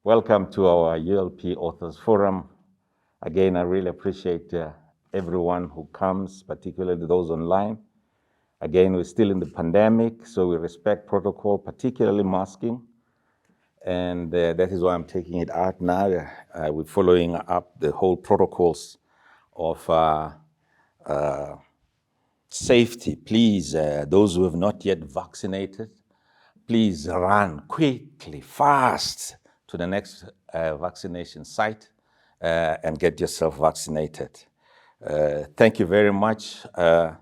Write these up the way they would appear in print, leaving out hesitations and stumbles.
Welcome to our ULP Authors Forum. Again, I really appreciate everyone who comes, particularly those online. Again, we're still in the pandemic, so we respect protocol, particularly masking. And that is why I'm taking it out now. We're following up the whole protocols of safety. Please, those who have not yet vaccinated, please run quickly, fast to the next vaccination site and get yourself vaccinated. Thank you very much. The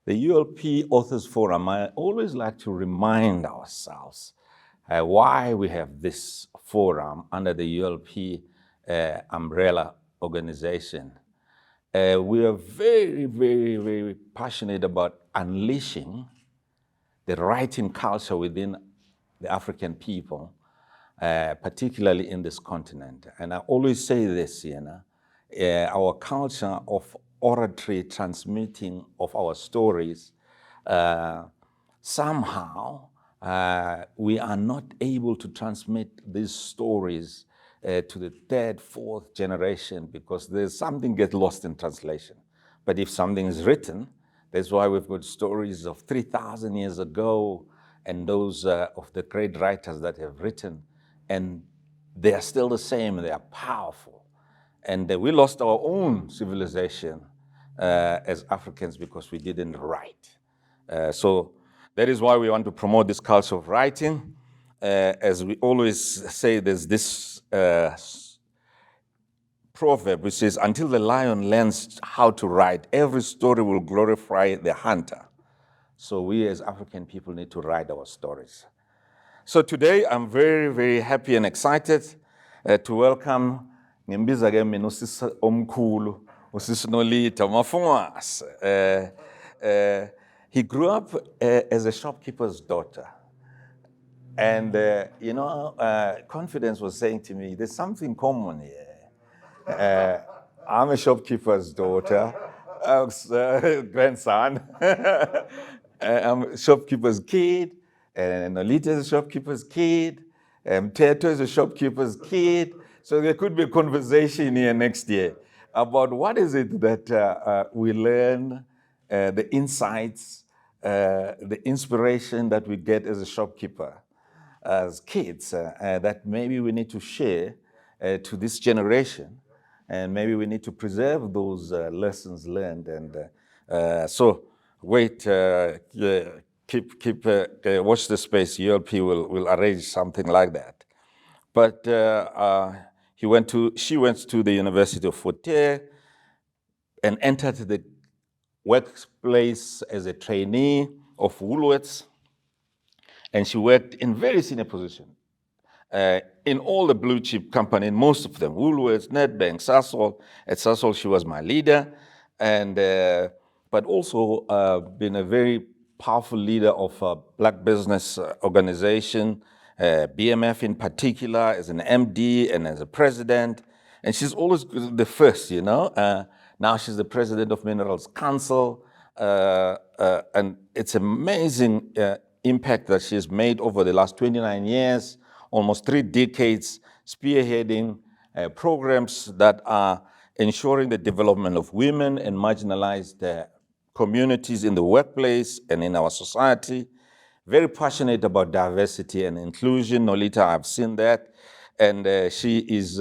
ULP Authors Forum, I always like to remind ourselves why we have this forum under the ULP umbrella organization. We are very, very, very passionate about unleashing the writing culture within the African people, particularly in this continent. And I always say this, our culture of oratory transmitting of our stories, somehow we are not able to transmit these stories to the third, fourth generation because there's something gets lost in translation. But if something is written, that's why we've got stories of 3,000 years ago and those of the great writers that have written, and they are still the same, they are powerful. And we lost our own civilization as Africans because we didn't write. So that is why we want to promote this culture of writing. As we always say, there's this proverb which says, until the lion learns how to write, every story will glorify the hunter. So we as African people need to write our stories. So today I'm very, very happy and excited to welcome Ngimbiza ke mina usisi omkhulu, usisi Nolitha Mafungas. He grew up as a shopkeeper's daughter. And, Confidence was saying to me, there's something common here. I'm a shopkeeper's daughter, grandson. I'm a shopkeeper's kid, and Nolitha is a shopkeeper's kid, and Teto is a shopkeeper's kid. So there could be a conversation here next year about what is it that we learn, the insights, the inspiration that we get as a shopkeeper, as kids, that maybe we need to share to this generation, and maybe we need to preserve those lessons learned. And so, wait, keep watch the space. ULP will arrange something like that. But she went to the University of Fort Hare and entered the workplace as a trainee of Woolworths. And she worked in very senior positions in all the blue chip companies, most of them, Woolworths, Nedbank, Sasol. At Sasol, she was my leader, and but also been a very powerful leader of a black business organization, BMF in particular, as an MD and as a president. And she's always the first, now she's the president of Minerals Council, and it's amazing impact that she's made over the last 29 years, almost 3 decades, spearheading programs that are ensuring the development of women and marginalized communities in the workplace and in our society. Very passionate about diversity and inclusion. Nolitha, I've seen that. And she is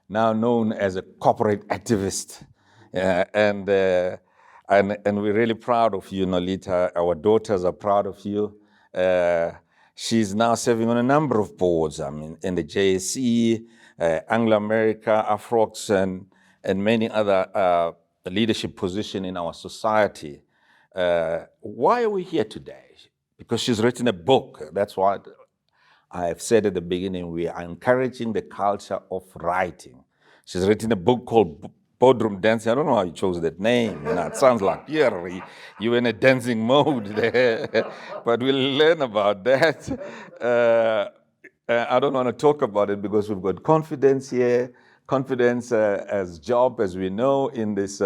now known as a corporate activist. And we're really proud of you, Nolitha. Our daughters are proud of you. She's now serving on a number of boards, in the JSE, Anglo America, Afrox, and many other leadership positions in our society. Why are we here today? Because she's written a book. That's what I've said at the beginning. We are encouraging the culture of writing. She's written a book called Boardroom Dancing. I don't know how you chose that name. It sounds like you're in a dancing mode there. But we'll learn about that. I don't want to talk about it because we've got confidence here. Confidence as job, as we know, in this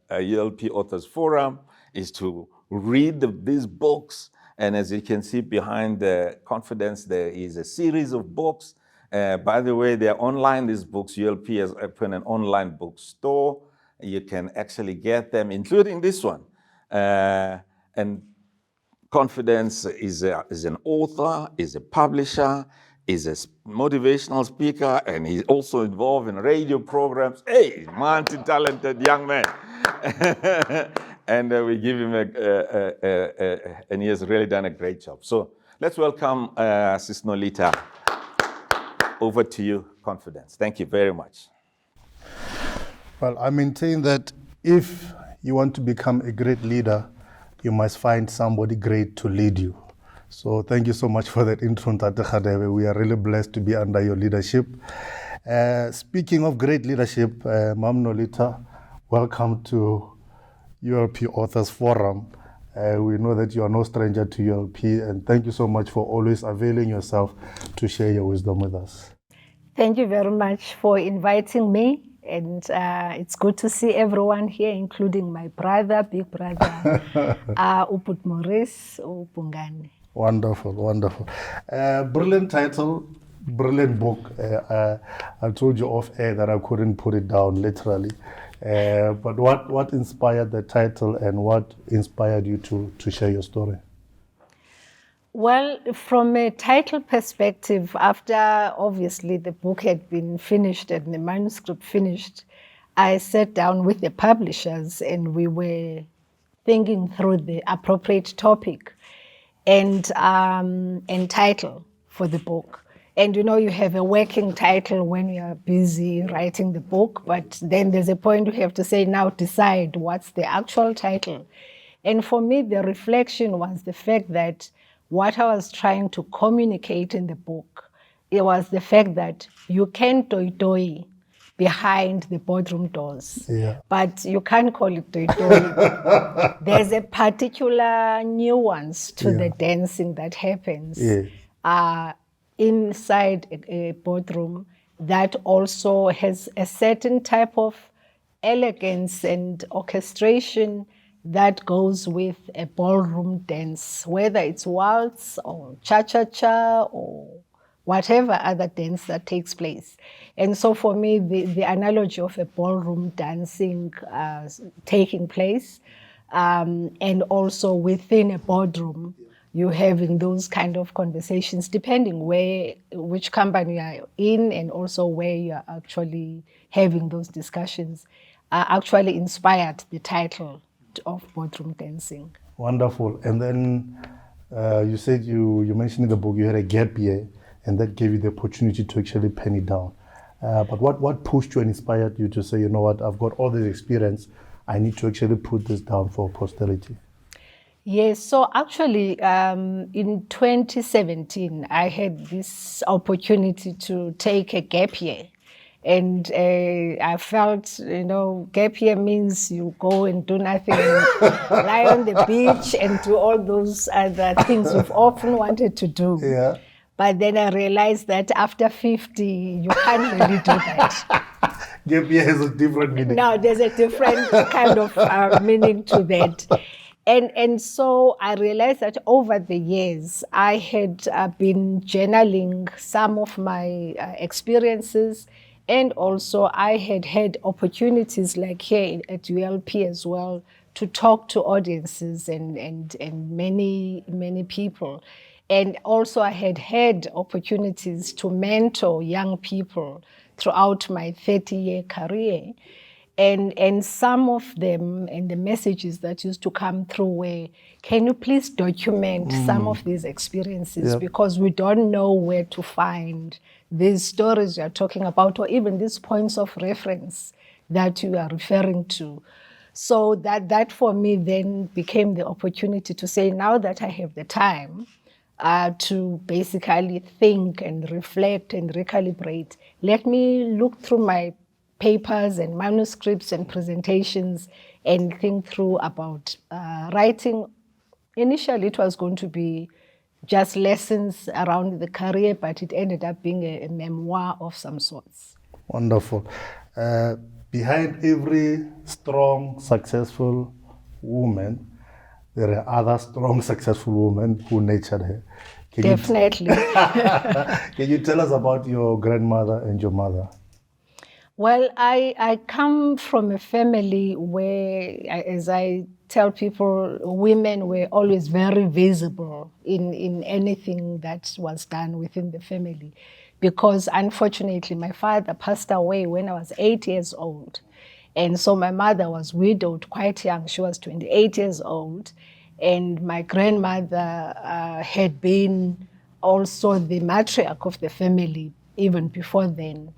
ULP Authors Forum is to read these books. And as you can see behind the confidence, there is a series of books By the way, they're online, these books. ULP has opened an online bookstore. You can actually get them, including this one. And Confidence is an author, is a publisher, is a motivational speaker, and he's also involved in radio programs. Hey, multi-talented young man. And we give him and he has really done a great job. So let's welcome Sis Nolitha. Over to you, Confidence. Thank you very much. Well, I maintain that if you want to become a great leader, you must find somebody great to lead you. So thank you so much for that intro, Ntate Khadewe. We are really blessed to be under your leadership. Speaking of great leadership, Ma'am Nolitha, welcome to ULP Authors Forum. We know that you are no stranger to ULP, and thank you so much for always availing yourself to share your wisdom with us. Thank you very much for inviting me. And it's good to see everyone here, including my brother, big brother, Uput Maurice Upungane. Wonderful, wonderful. Brilliant title, brilliant book. I told you off air that I couldn't put it down literally. But what inspired the title and what inspired you to share your story? Well, from a title perspective, after obviously the book had been finished and the manuscript finished, I sat down with the publishers and we were thinking through the appropriate topic and title for the book. And you know, you have a working title when you are busy writing the book, but then there's a point you have to say, now decide what's the actual title. And for me, the reflection was the fact that what I was trying to communicate in the book, it was the fact that you can toy behind the boardroom doors, but you can't call it toy. There's a particular nuance to the dancing that happens inside a boardroom that also has a certain type of elegance and orchestration that goes with a ballroom dance, whether it's waltz or cha-cha-cha or whatever other dance that takes place. And so for me, the analogy of a ballroom dancing taking place, and also within a boardroom, you having those kind of conversations, depending which company you are in and also where you are actually having those discussions, actually inspired the title of Boardroom Dancing. Wonderful. And then you said you mentioned in the book you had a gap year, and that gave you the opportunity to actually pen it down. But what pushed you and inspired you to say, you know what, I've got all this experience, I need to actually put this down for posterity? Yes, so actually in 2017, I had this opportunity to take a gap year. And I felt, you know, gap year means you go and do nothing, lie on the beach and do all those other things you've often wanted to do. Yeah. But then I realized that after 50, you can't really do that. Gap year has a different meaning. No, there's a different kind of meaning to that. And so I realized that over the years, I had been journaling some of my experiences. And also I had had opportunities like here at ULP as well to talk to audiences and many people. And also I had had opportunities to mentor young people throughout my 30-year career. And some of them and the messages that used to come through were, can you please document some of these experiences? Because we don't know where to find these stories you're talking about, or even these points of reference that you are referring to. So that for me then became the opportunity to say, now that I have the time to basically think and reflect and recalibrate, let me look through my papers and manuscripts and presentations and think through about writing. Initially, it was going to be just lessons around the career, but it ended up being a memoir of some sorts. Wonderful. Behind every strong, successful woman, there are other strong, successful women who nurtured her. Definitely. Can you tell us about your grandmother and your mother? Well, I come from a family where, as I tell people, women were always very visible in anything that was done within the family. Because unfortunately, my father passed away when I was 8 years old. And so my mother was widowed quite young. She was 28 years old. And my grandmother had been also the matriarch of the family even before then.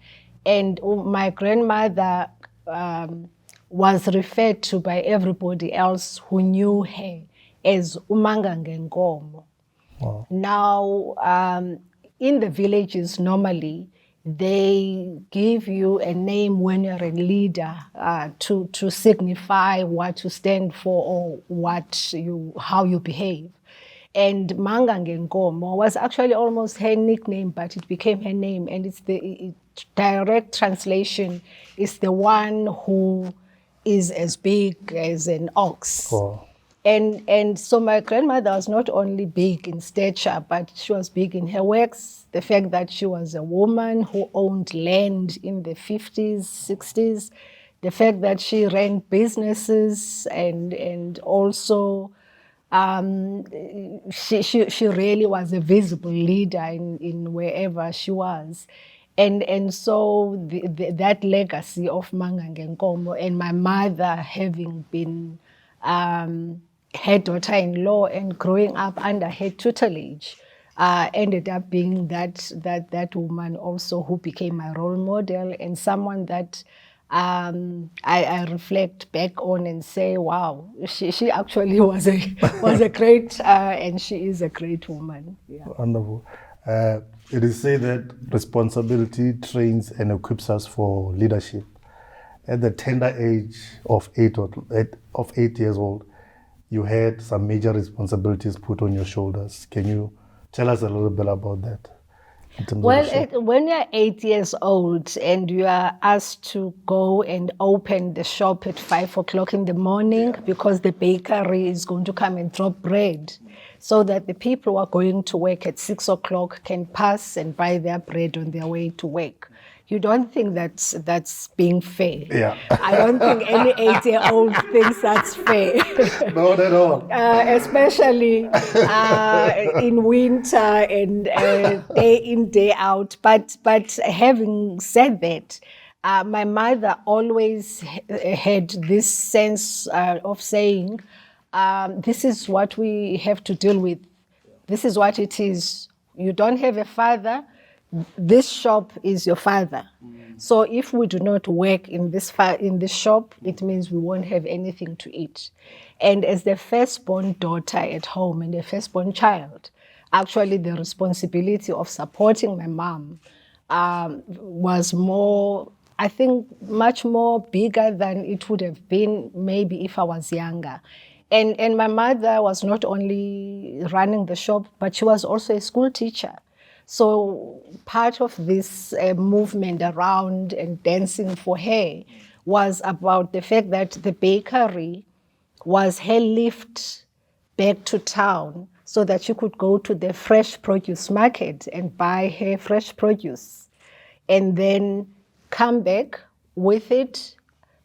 And my grandmother was referred to by everybody else who knew her as Umanga Ngenkomo. Wow. Now, in the villages, normally, they give you a name when you're a leader to signify what you stand for or how you behave. And Manga Ngenkomo was actually almost her nickname, but it became her name. And it's the direct translation is the one who is as big as an ox. Wow. And so my grandmother was not only big in stature, but she was big in her works. The fact that she was a woman who owned land in the 50s, 60s, the fact that she ran businesses and also she really was a visible leader in wherever she was. And so that legacy of Manga Ngenkomo and my mother having been her daughter-in-law and growing up under her tutelage ended up being that woman also who became my role model and someone that I reflect back on and say, wow, she actually was a great and she is a great woman. Yeah. Wonderful. It is said that responsibility trains and equips us for leadership. At the tender age of 8 years old, you had some major responsibilities put on your shoulders. Can you tell us a little bit about that? Well, when you're 8 years old and you are asked to go and open the shop at 5 o'clock in the morning because the bakery is going to come and drop bread so that the people who are going to work at 6 o'clock can pass and buy their bread on their way to work. You don't think that's being fair. Yeah. I don't think any 8-year-old thinks that's fair. Not at all. Especially in winter and day in, day out. But having said that, my mother always had this sense of saying, this is what we have to deal with. This is what it is. You don't have a father. This shop is your father. So if we do not work in this shop, it means we won't have anything to eat. And as the firstborn daughter at home and the firstborn child, actually the responsibility of supporting my mom was more, I think, much more bigger than it would have been maybe if I was younger. And my mother was not only running the shop, but she was also a school teacher. So part of this movement around and dancing for her was about the fact that the bakery was her lift back to town so that she could go to the fresh produce market and buy her fresh produce and then come back with it,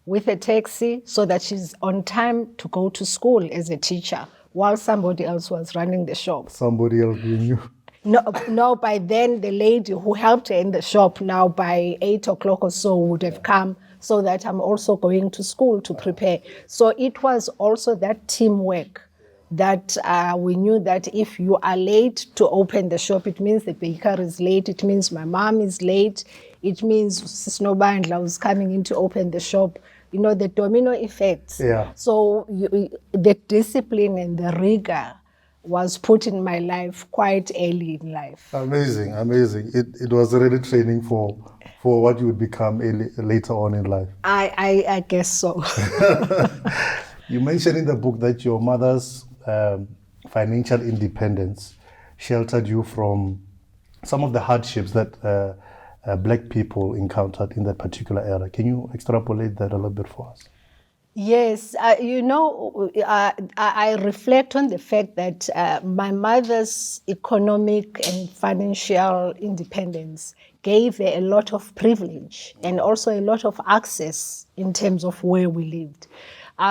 with a taxi, so that she's on time to go to school as a teacher while somebody else was running the shop. Somebody else being you. No, by then the lady who helped her in the shop now by 8 o'clock or so would have come so that I'm also going to school to prepare. So it was also that teamwork that we knew that if you are late to open the shop, it means the baker is late, it means my mom is late, it means Snowbandla was coming in to open the shop. You know, the domino effects. Yeah. So the discipline and the rigor was put in my life quite early in life. Amazing, amazing. It was really training for what you would become later on in life. I guess so. You mentioned in the book that your mother's financial independence sheltered you from some of the hardships that Black people encountered in that particular era. Can you extrapolate that a little bit for us? Yes, I reflect on the fact that my mother's economic and financial independence gave her a lot of privilege and also a lot of access in terms of where we lived.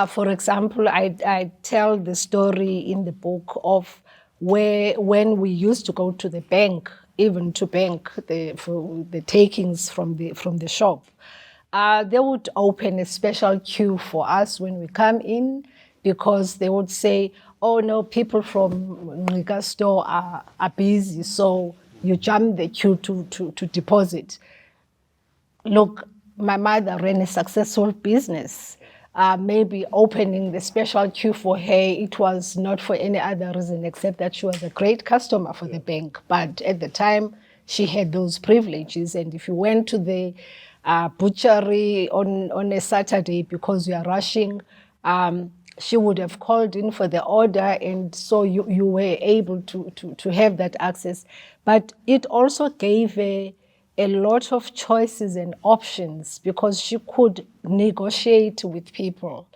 For example, I tell the story in the book of when we used to go to the bank, even to bank for the takings from the shop. They would open a special queue for us when we come in because they would say, oh no, people from Nika store are busy, so you jump the queue to deposit. Look, my mother ran a successful business. Maybe opening the special queue for her, it was not for any other reason except that she was a great customer for the bank. But at the time, she had those privileges. And if you went to the butchery on a Saturday because you are rushing, she would have called in for the order, and so you were able to have that access. But it also gave a lot of choices and options because she could negotiate with people.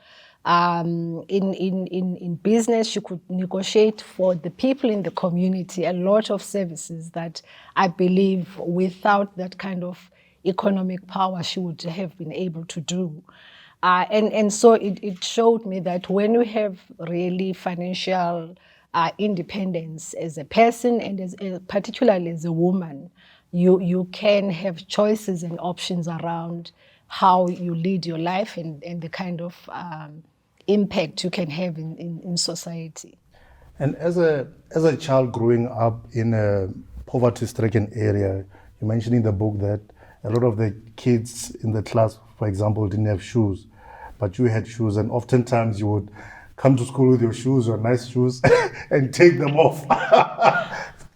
In business, she could negotiate for the people in the community a lot of services that I believe without that kind of economic power she would have been able to do. And so it showed me that when you have really financial independence as a person and particularly as a woman, you can have choices and options around how you lead your life and the kind of impact you can have in society. And as a child growing up in a poverty-stricken area, you mentioned in the book that a lot of the kids in the class, for example, didn't have shoes, but you had shoes, and oftentimes you would come to school with your shoes, your nice shoes, and take them off.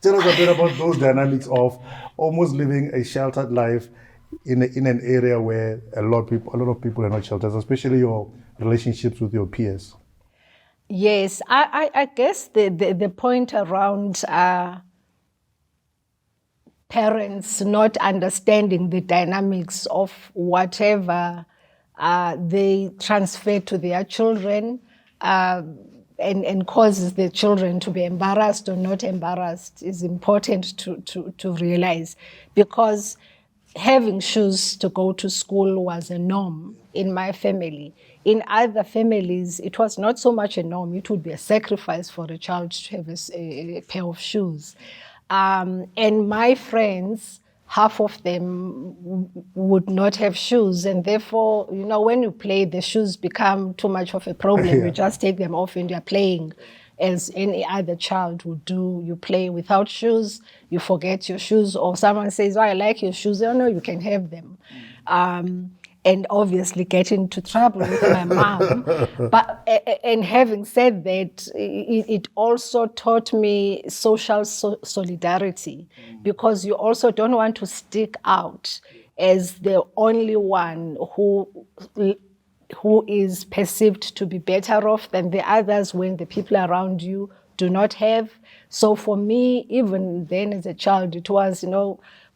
Tell us a bit about those dynamics of almost living a sheltered life in an area where a lot of people are not sheltered, especially your relationships with your peers. Yes, I guess the point around parents not understanding the dynamics of whatever they transfer to their children and causes the children to be embarrassed or not embarrassed is important to realize, because having shoes to go to school was a norm in my family. In other families, it was not so much a norm. It would be a sacrifice for a child to have a pair of shoes. And my friends, half of them would not have shoes. And therefore, when you play, the shoes become too much of a problem. Yeah. You just take them off and you're playing as any other child would do. You play without shoes, you forget your shoes, or someone says, oh, I like your shoes. Oh, no, you can have them. And obviously get into trouble with my mom. But and having said that, it also taught me social solidarity, because you also don't want to stick out as the only one who is perceived to be better off than the others when the people around you do not have. So for me, even then as a child, it was,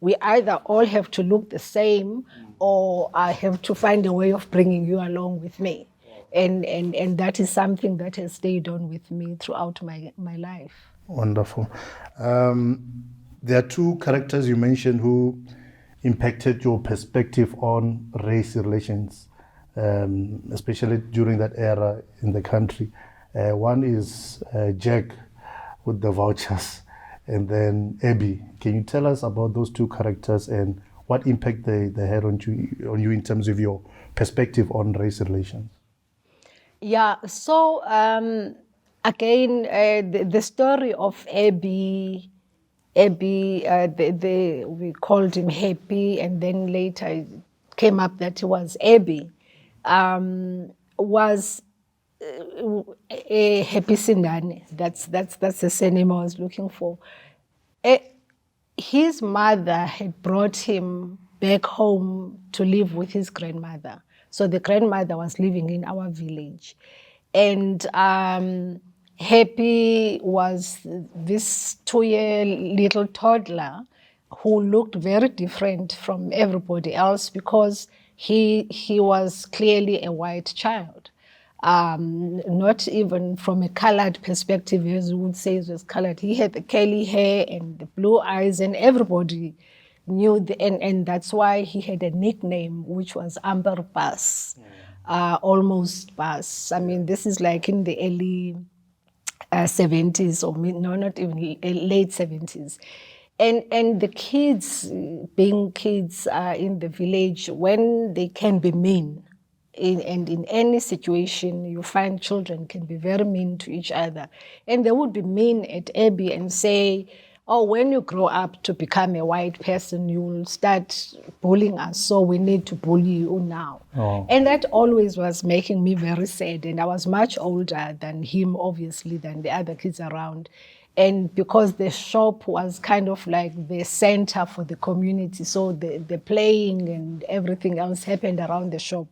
we either all have to look the same or I have to find a way of bringing you along with me. And that is something that has stayed on with me throughout my life. Wonderful. There are two characters you mentioned who impacted your perspective on race relations, especially during that era in the country. One is Jack with the vouchers, and then Abby. Can you tell us about those two characters and what impact they had on you in terms of your perspective on race relations? Yeah, so again, the story of Abby, we called him Happy, and then later it came up that he was Abby, was a Happy Sindane. That's the surname I was looking for. His mother had brought him back home to live with his grandmother. So the grandmother was living in our village. And Happy was this 2-year little toddler who looked very different from everybody else because he was clearly a white child. not even from a colored perspective, as you would say, it was colored. He had the curly hair and the blue eyes, and everybody knew, and that's why he had a nickname, which was Amber Bus, almost Bus. I mean, this is like in the early 70s, or not even late 70s. And the kids, being kids in the village, when they can be mean, and in any situation, you find children can be very mean to each other. And they would be mean at Abby and say, oh, when you grow up to become a white person, you will start bullying us, so we need to bully you now. Oh. And that always was making me very sad. And I was much older than him, obviously, than the other kids around. And because the shop was kind of like the center for the community, so the playing and everything else happened around the shop.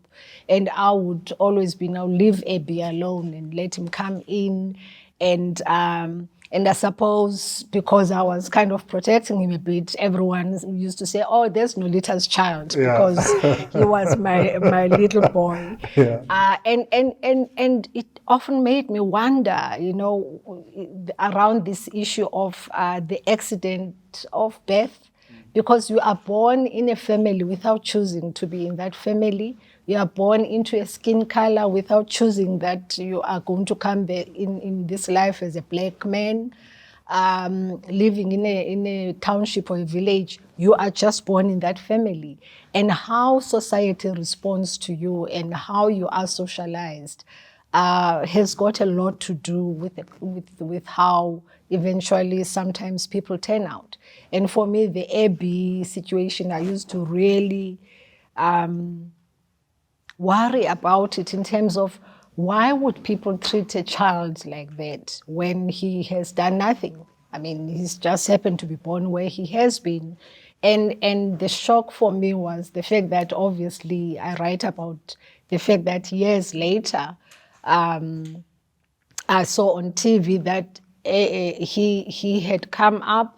And I would always be now leave Abby alone and let him come in. And I suppose because I was kind of protecting him a bit, everyone used to say, oh, there's Nolitha's child, because he was my little boy. Yeah. And it often made me wonder, around this issue of the accident of birth, because you are born in a family without choosing to be in that family. You are born into a skin color without choosing that you are going to come in this life as a black man, living in a township or a village. You are just born in that family. And how society responds to you and how you are socialized has got a lot to do with how eventually sometimes people turn out. And for me, the Abby situation, I used to really worry about it in terms of why would people treat a child like that when he has done nothing? I mean, he's just happened to be born where he has been. And the shock for me was the fact that obviously I write about the fact that years later, I saw on TV that he had come up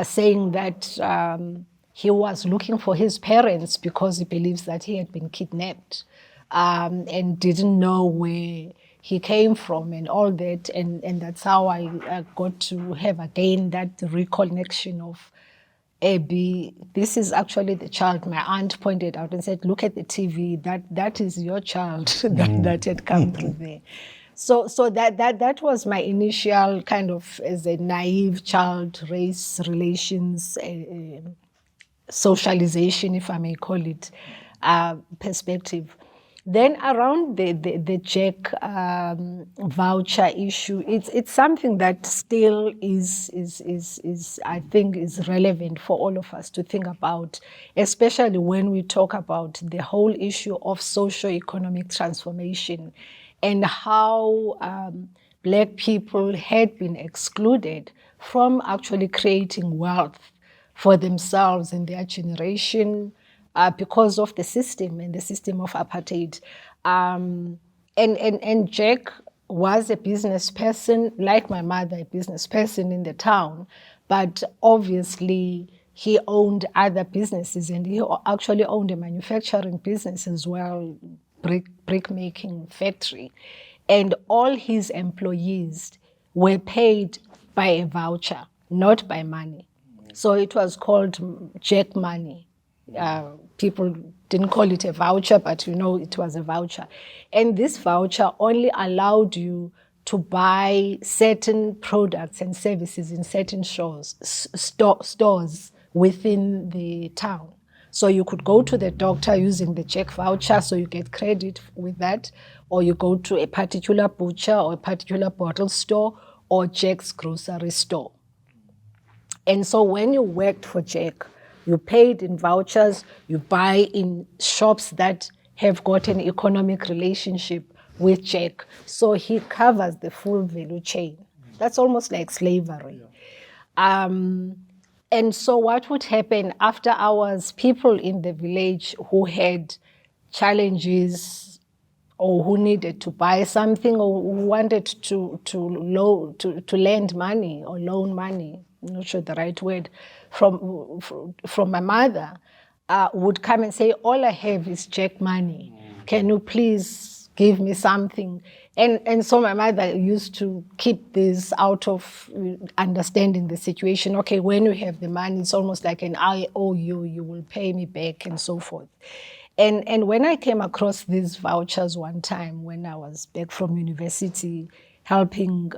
saying that he was looking for his parents because he believes that he had been kidnapped and didn't know where he came from and all that. And that's how I got to have again that reconnection of Abby. This is actually the child my aunt pointed out and said, look at the TV, that is your child that had come through there. So that was my initial kind of, as a naive child, race relations, socialization, if I may call it, perspective. Then around the Jack voucher issue, it's something that still is I think is relevant for all of us to think about, especially when we talk about the whole issue of socio-economic transformation and how Black people had been excluded from actually creating wealth for themselves and their generation because of the system and the system of apartheid. And Jack was a business person, like my mother, a business person in the town, but obviously he owned other businesses, and he actually owned a manufacturing business as well, brick making factory. And all his employees were paid by a voucher, not by money. So it was called Jack money. People didn't call it a voucher, but it was a voucher. And this voucher only allowed you to buy certain products and services in certain stores within the town. So you could go to the doctor using the Jack voucher, so you get credit with that, or you go to a particular butcher or a particular bottle store or Jack's grocery store. And so when you worked for Jack, you paid in vouchers, you buy in shops that have got an economic relationship with Jack. So he covers the full value chain. That's almost like slavery. And so what would happen after hours, people in the village who had challenges or who needed to buy something or who wanted to lend money or loan money, I'm not sure the right word, from my mother, would come and say, all I have is Jack money. Can you please give me something. And so my mother used to keep this out of understanding the situation. Okay, when you have the money, it's almost like an I owe you, you will pay me back and so forth. And when I came across these vouchers one time when I was back from university helping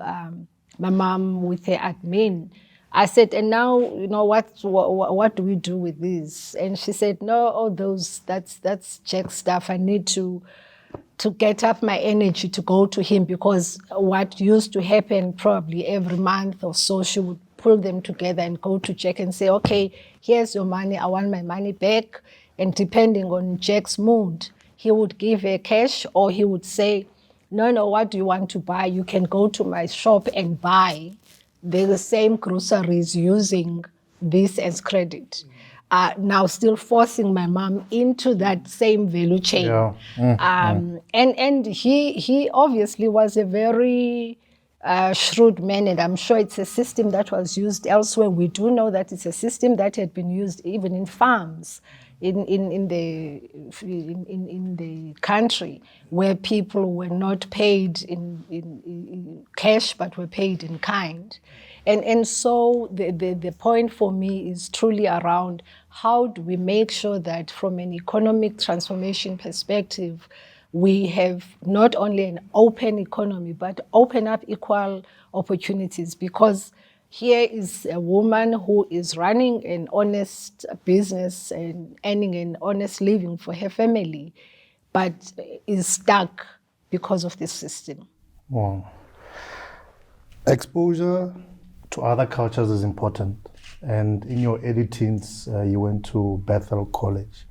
my mom with her admin, I said, and now, what do we do with this? And she said, no, all those, that's Jack stuff. I need to get up my energy to go to him, because what used to happen probably every month or so, she would pull them together and go to Jack and say, okay, here's your money, I want my money back. And depending on Jack's mood, he would give her cash, or he would say, no, what do you want to buy? You can go to my shop and buy the same groceries using this as credit. Now still forcing my mom into that same value chain. Yeah. And he obviously was a very shrewd man, and I'm sure it's a system that was used elsewhere. We do know that it's a system that had been used even in farms in the country, where people were not paid in cash but were paid in kind. And so the point for me is truly around how do we make sure that from an economic transformation perspective, we have not only an open economy, but open up equal opportunities. Because here is a woman who is running an honest business and earning an honest living for her family, but is stuck because of this system. Wow. Exposure to other cultures is important. And in your early teens, you went to Bethel College.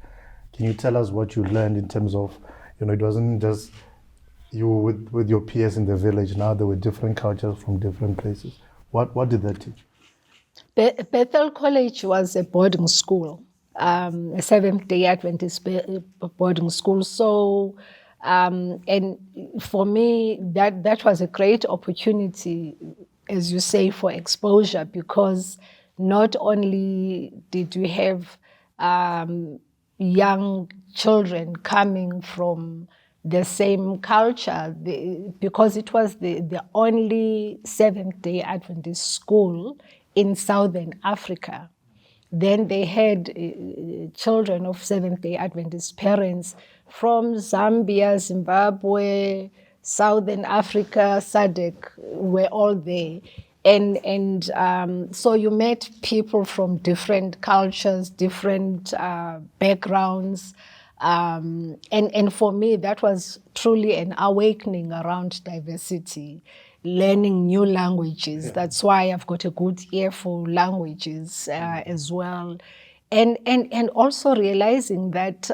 Can you tell us what you learned in terms of, it wasn't just you with your peers in the village. Now there were different cultures from different places. What did that teach? Bethel College was a boarding school, a Seventh-day Adventist boarding school. So, and for me, that was a great opportunity, as you say, for exposure, because not only did we have young children coming from the same culture, because it was the only Seventh-day Adventist school in Southern Africa. Then they had children of Seventh-day Adventist parents from Zambia, Zimbabwe, Southern Africa, SADC, were all there. And so you met people from different cultures, different backgrounds. And for me, that was truly an awakening around diversity, learning new languages. Yeah. That's why I've got a good ear for languages as well. And also realizing that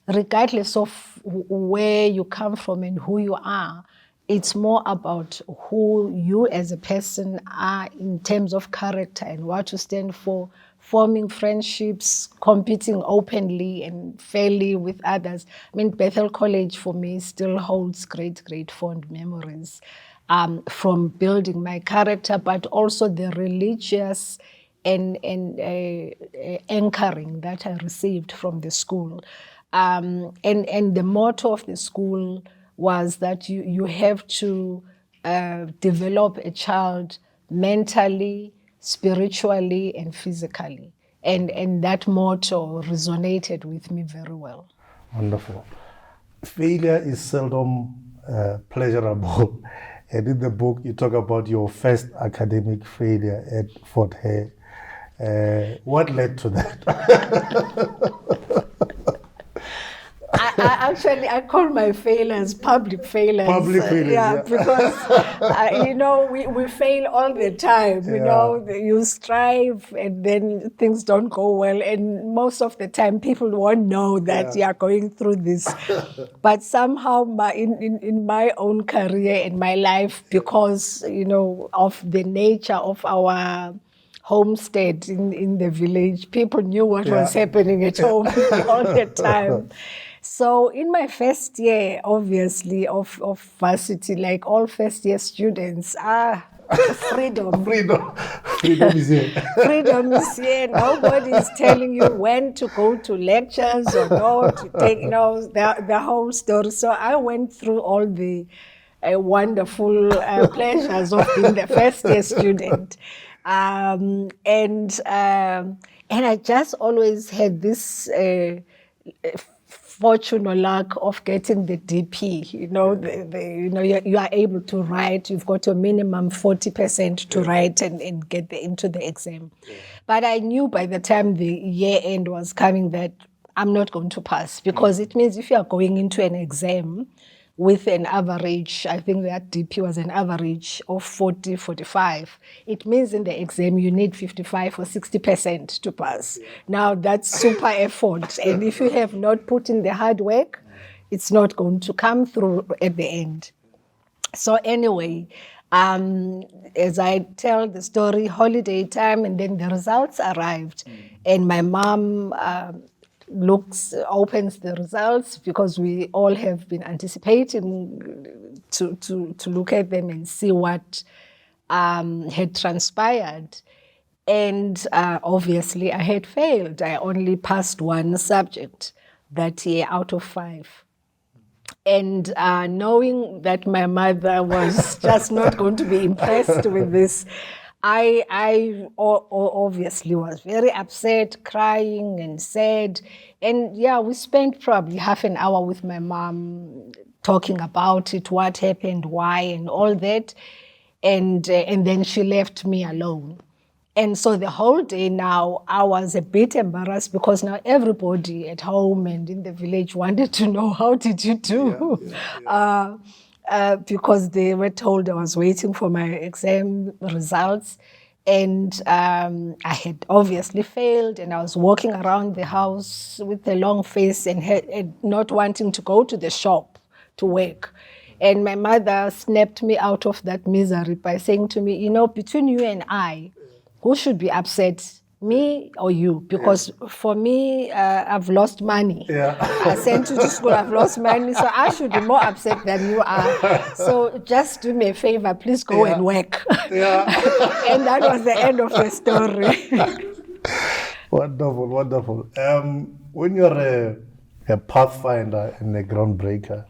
regardless of where you come from and who you are, it's more about who you as a person are in terms of character and what you stand for, forming friendships, competing openly and fairly with others. I mean, Bethel College for me still holds great, great fond memories from building my character, but also the religious and anchoring that I received from the school. And the motto of the school was that you have to develop a child mentally, spiritually, and physically. And that motto resonated with me very well. Wonderful. Failure is seldom pleasurable. And in the book, you talk about your first academic failure at Fort Hare. What led to that? I call my failures public failures. Public failures, yeah. Because, we fail all the time. You strive and then things don't go well. And most of the time, people won't know that you are going through this. But somehow, in my own career, in my life, because, of the nature of our homestead in the village, people knew what was happening at home all the time. So in my first year, obviously, of varsity, like all first-year students, Freedom. Freedom is here. Freedom is here. Nobody is telling you when to go to lectures or not to take, the whole story. So I went through all the wonderful pleasures of being the first year student. And I just always had this fortune or luck of getting the DP. You are able to write. You've got a minimum 40% to write and get into the exam. But I knew by the time the year end was coming that I'm not going to pass, because it means if you are going into an exam with an average, I think that DP was an average of 40, 45. It means in the exam you need 55 or 60% to pass. Now that's super effort. And if you have not put in the hard work, it's not going to come through at the end. So anyway, as I tell the story, holiday time, and then the results arrived. And my mom opens the results, because we all have been anticipating to look at them and see what had transpired. And obviously I had failed. I only passed one subject that year out of 5. And knowing that my mother was just not going to be impressed with this, I obviously was very upset, crying and sad. And yeah, we spent probably half an hour with my mom talking about it, what happened, why, and all that. And then she left me alone. And so the whole day now, I was a bit embarrassed, because now everybody at home and in the village wanted to know, how did you do? Because they were told I was waiting for my exam results. And I had obviously failed, and I was walking around the house with a long face and not wanting to go to the shop to work. And my mother snapped me out of that misery by saying to me, between you and I, who should be upset, me or you? Because for me, I've lost money. I sent you to school, I've lost money, so I should be more upset than you are. So just do me a favor, please go and work. And that was the end of the story. Wonderful, wonderful. When you're a pathfinder and a groundbreaker,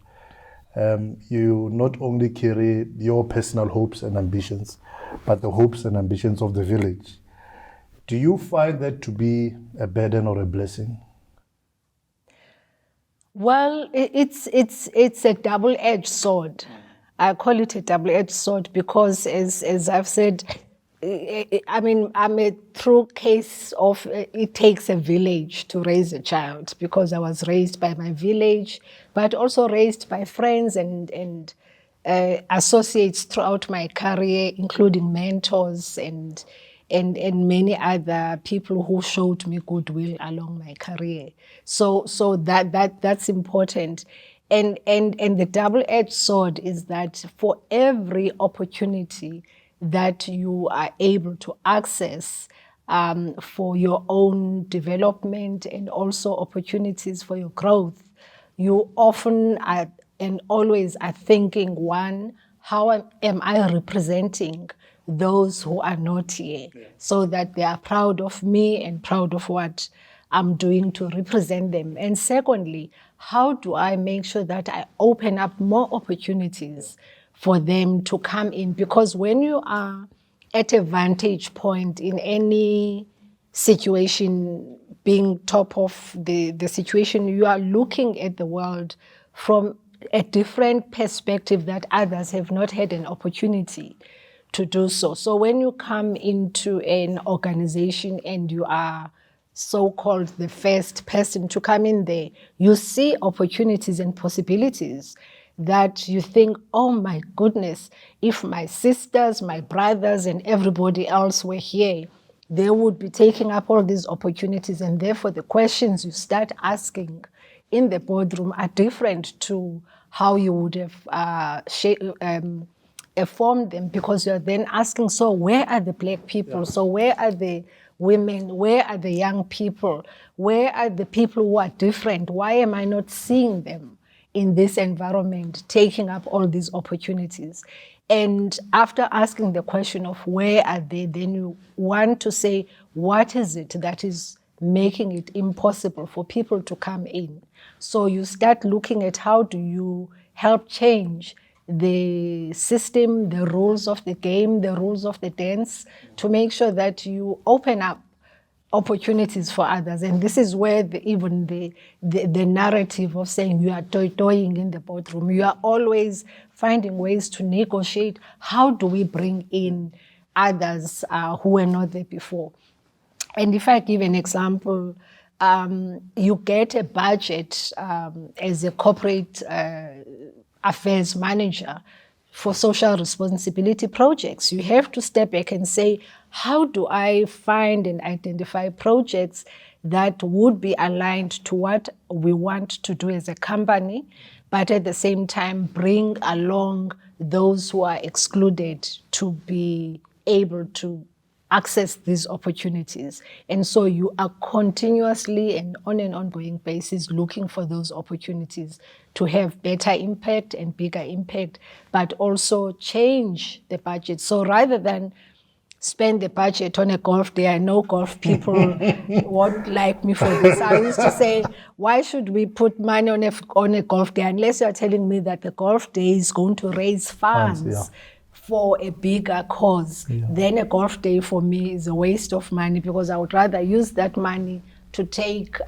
you not only carry your personal hopes and ambitions, but the hopes and ambitions of the village. Do you find that to be a burden or a blessing? Well, it's a double-edged sword. I call it a double-edged sword because, as I've said, I'm a true case of it takes a village to raise a child, because I was raised by my village, but also raised by friends and associates throughout my career, including mentors and many other people who showed me goodwill along my career. So that's important. And the double-edged sword is that for every opportunity that you are able to access for your own development and also opportunities for your growth, you often are and always are thinking, one, how am I representing those who are not here, so that they are proud of me and proud of what I'm doing to represent them. And secondly, how do I make sure that I open up more opportunities for them to come in? Because when you are at a vantage point in any situation, being top of the situation, you are looking at the world from a different perspective that others have not had an opportunity to do so. So when you come into an organization and you are so-called the first person to come in there, you see opportunities and possibilities that you think, oh my goodness, if my sisters, my brothers, and everybody else were here, they would be taking up all these opportunities. And therefore the questions you start asking in the boardroom are different to how you would have formed them, because you're then asking, so where are the black people? Yeah. So where are the women? Where are the young people? Where are the people who are different? Why am I not seeing them? in this environment, taking up all these opportunities. And after asking the question of where are they, then you want to say, what is it that is making it impossible for people to come in? So you start looking at how do you help change the system, the rules of the game, the rules of the dance, to make sure that you open up opportunities for others. And this is where even the narrative of saying you are toying in the boardroom, you are always finding ways to negotiate. How do we bring in others who were not there before? And if I give an example, you get a budget as a corporate affairs manager for social responsibility projects. You have to step back and say, how do I find and identify projects that would be aligned to what we want to do as a company, but at the same time bring along those who are excluded to be able to access these opportunities. And so you are continuously and on an ongoing basis looking for those opportunities to have better impact and bigger impact, but also change the budget. So rather than spend the budget on a golf day, I know golf people won't like me for this. I used to say, why should we put money on a golf day unless you're telling me that the golf day is going to raise funds for a bigger cause? Then a golf day for me is a waste of money, because I would rather use that money to take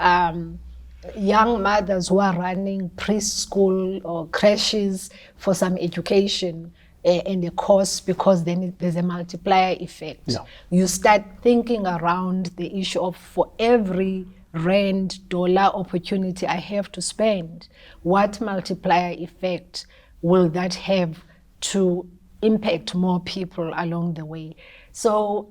young mothers who are running preschool or creches for some education and a course, because then there's a multiplier effect. You start thinking around the issue of, for every rand, dollar opportunity I have to spend, what multiplier effect will that have to impact more people along the way? So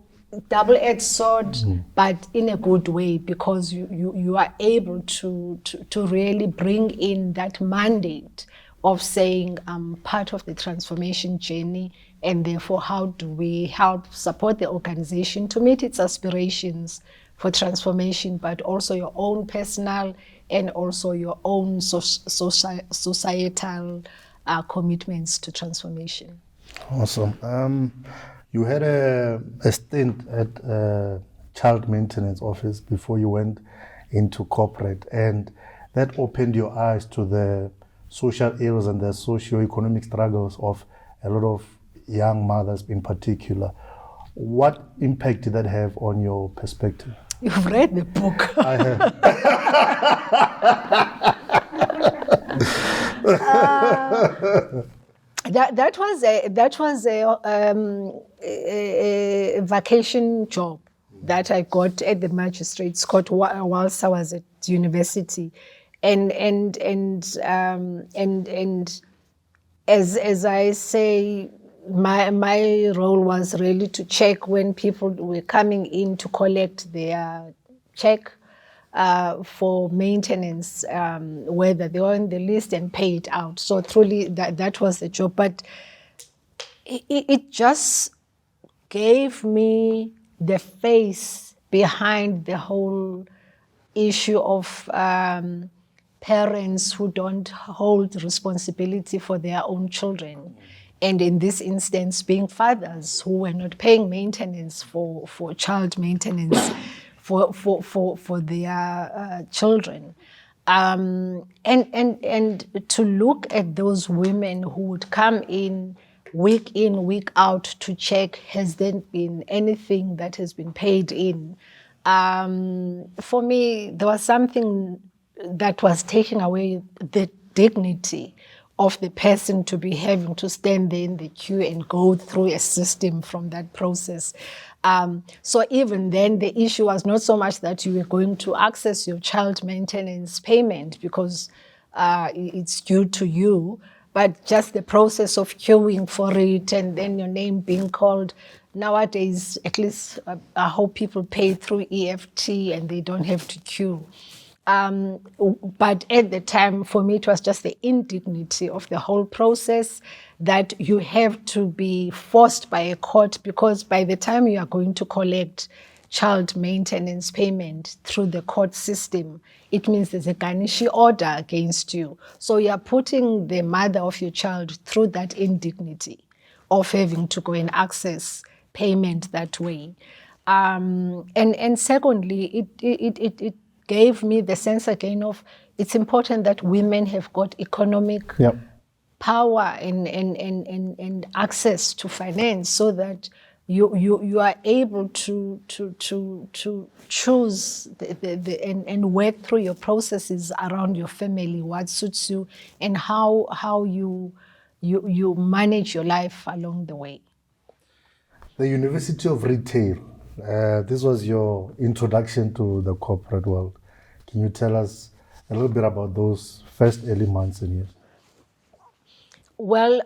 double-edged sword, but in a good way, because you are able to really bring in that mandate of saying, I'm part of the transformation journey, and therefore how do we help support the organization to meet its aspirations for transformation, but also your own personal and also your own societal commitments to transformation. Awesome. You had a stint at a child maintenance office before you went into corporate, and that opened your eyes to the social ills and the socio-economic struggles of a lot of young mothers in particular. What impact did that have on your perspective? You've read the book. I have. That was a vacation job that I got at the magistrate's court whilst I was at university, and as I say, my role was really to check when people were coming in to collect their check for maintenance, whether they were on the list, and pay it out. So truly that was the job. But it just gave me the face behind the whole issue of parents who don't hold responsibility for their own children. And in this instance, being fathers who were not paying maintenance for child maintenance for their children. And to look at those women who would come in, week out to check, has there been anything that has been paid in? For me, there was something that was taking away the dignity of the person to be having to stand there in the queue and go through a system from that process. So even then, the issue was not so much that you were going to access your child maintenance payment because it's due to you, but just the process of queuing for it and then your name being called. Nowadays, at least I hope people pay through EFT and they don't have to queue. But at the time, for me, it was just the indignity of the whole process that you have to be forced by a court, because by the time you are going to collect, child maintenance payment through the court system, it means there's a garnishee order against you. So you're putting the mother of your child through that indignity of having to go and access payment that way. And secondly, it gave me the sense again of it's important that women have got economic power and access to finance, so that you are able to choose and work through your processes around your family, what suits you, and how you manage your life along the way. The University of Retail, this was your introduction to the corporate world. Can you tell us a little bit about those first early months in years? Well,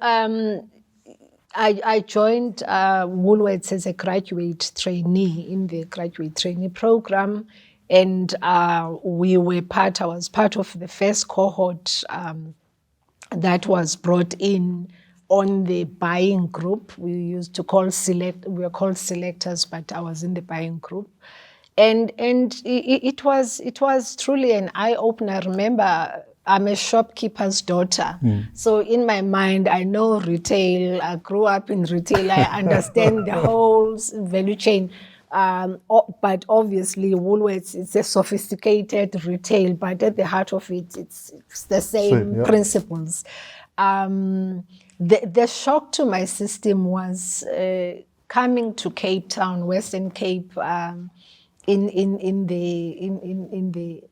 I joined Woolworths as a graduate trainee in the graduate trainee program, and I was part of the first cohort that was brought in on the buying group. We were called selectors, but I was in the buying group. And it was truly an eye-opener. I remember I'm a shopkeeper's daughter. So in my mind, I know retail. I grew up in retail. I understand the whole value chain. But obviously, Woolworths, it's a sophisticated retail, but at the heart of it, it's the same principles. The shock to my system was coming to Cape Town, Western Cape, in the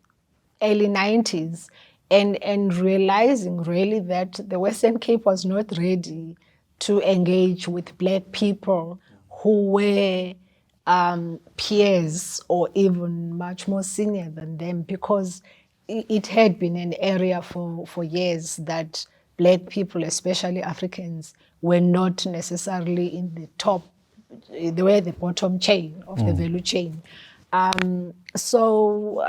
early 90s, and realizing really that the Western Cape was not ready to engage with Black people who were peers or even much more senior than them, because it had been an area for years that Black people, especially Africans, were not necessarily in the top. They were the bottom chain of the value chain. So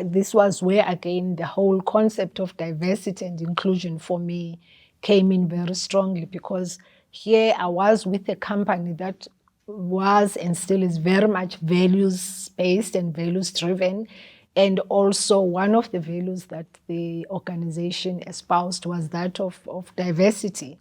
this was where, again, the whole concept of diversity and inclusion for me came in very strongly, because here I was with a company that was and still is very much values-based and values-driven. And also one of the values that the organization espoused was that of diversity.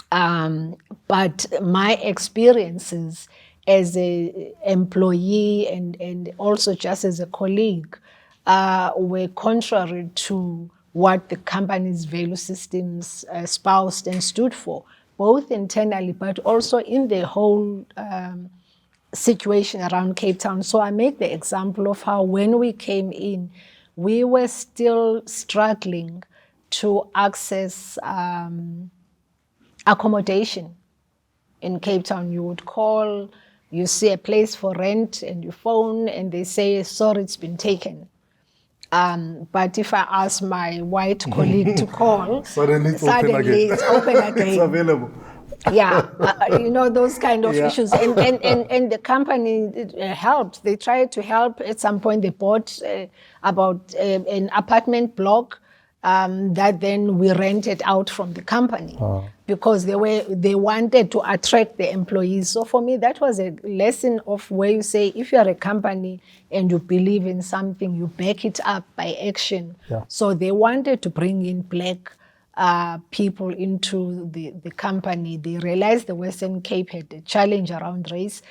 But my experiences as an employee and also just as a colleague were contrary to what the company's value systems espoused and stood for, both internally but also in the whole situation around Cape Town. So I make the example of how when we came in, we were still struggling to access accommodation. In Cape Town, you would call, you see a place for rent, and you phone, and they say, sorry, it's been taken. But if I ask my white colleague to call, suddenly it's open again. It's available. Yeah, those kind of issues. And the company helped. They tried to help. At some point, they bought about an apartment block that then we rented out from the company because they wanted to attract the employees. So for me, that was a lesson of where you say, if you are a company and you believe in something, you back it up by action. Yeah. So they wanted to bring in Black people into the company. They realized the Western Cape had a challenge around race,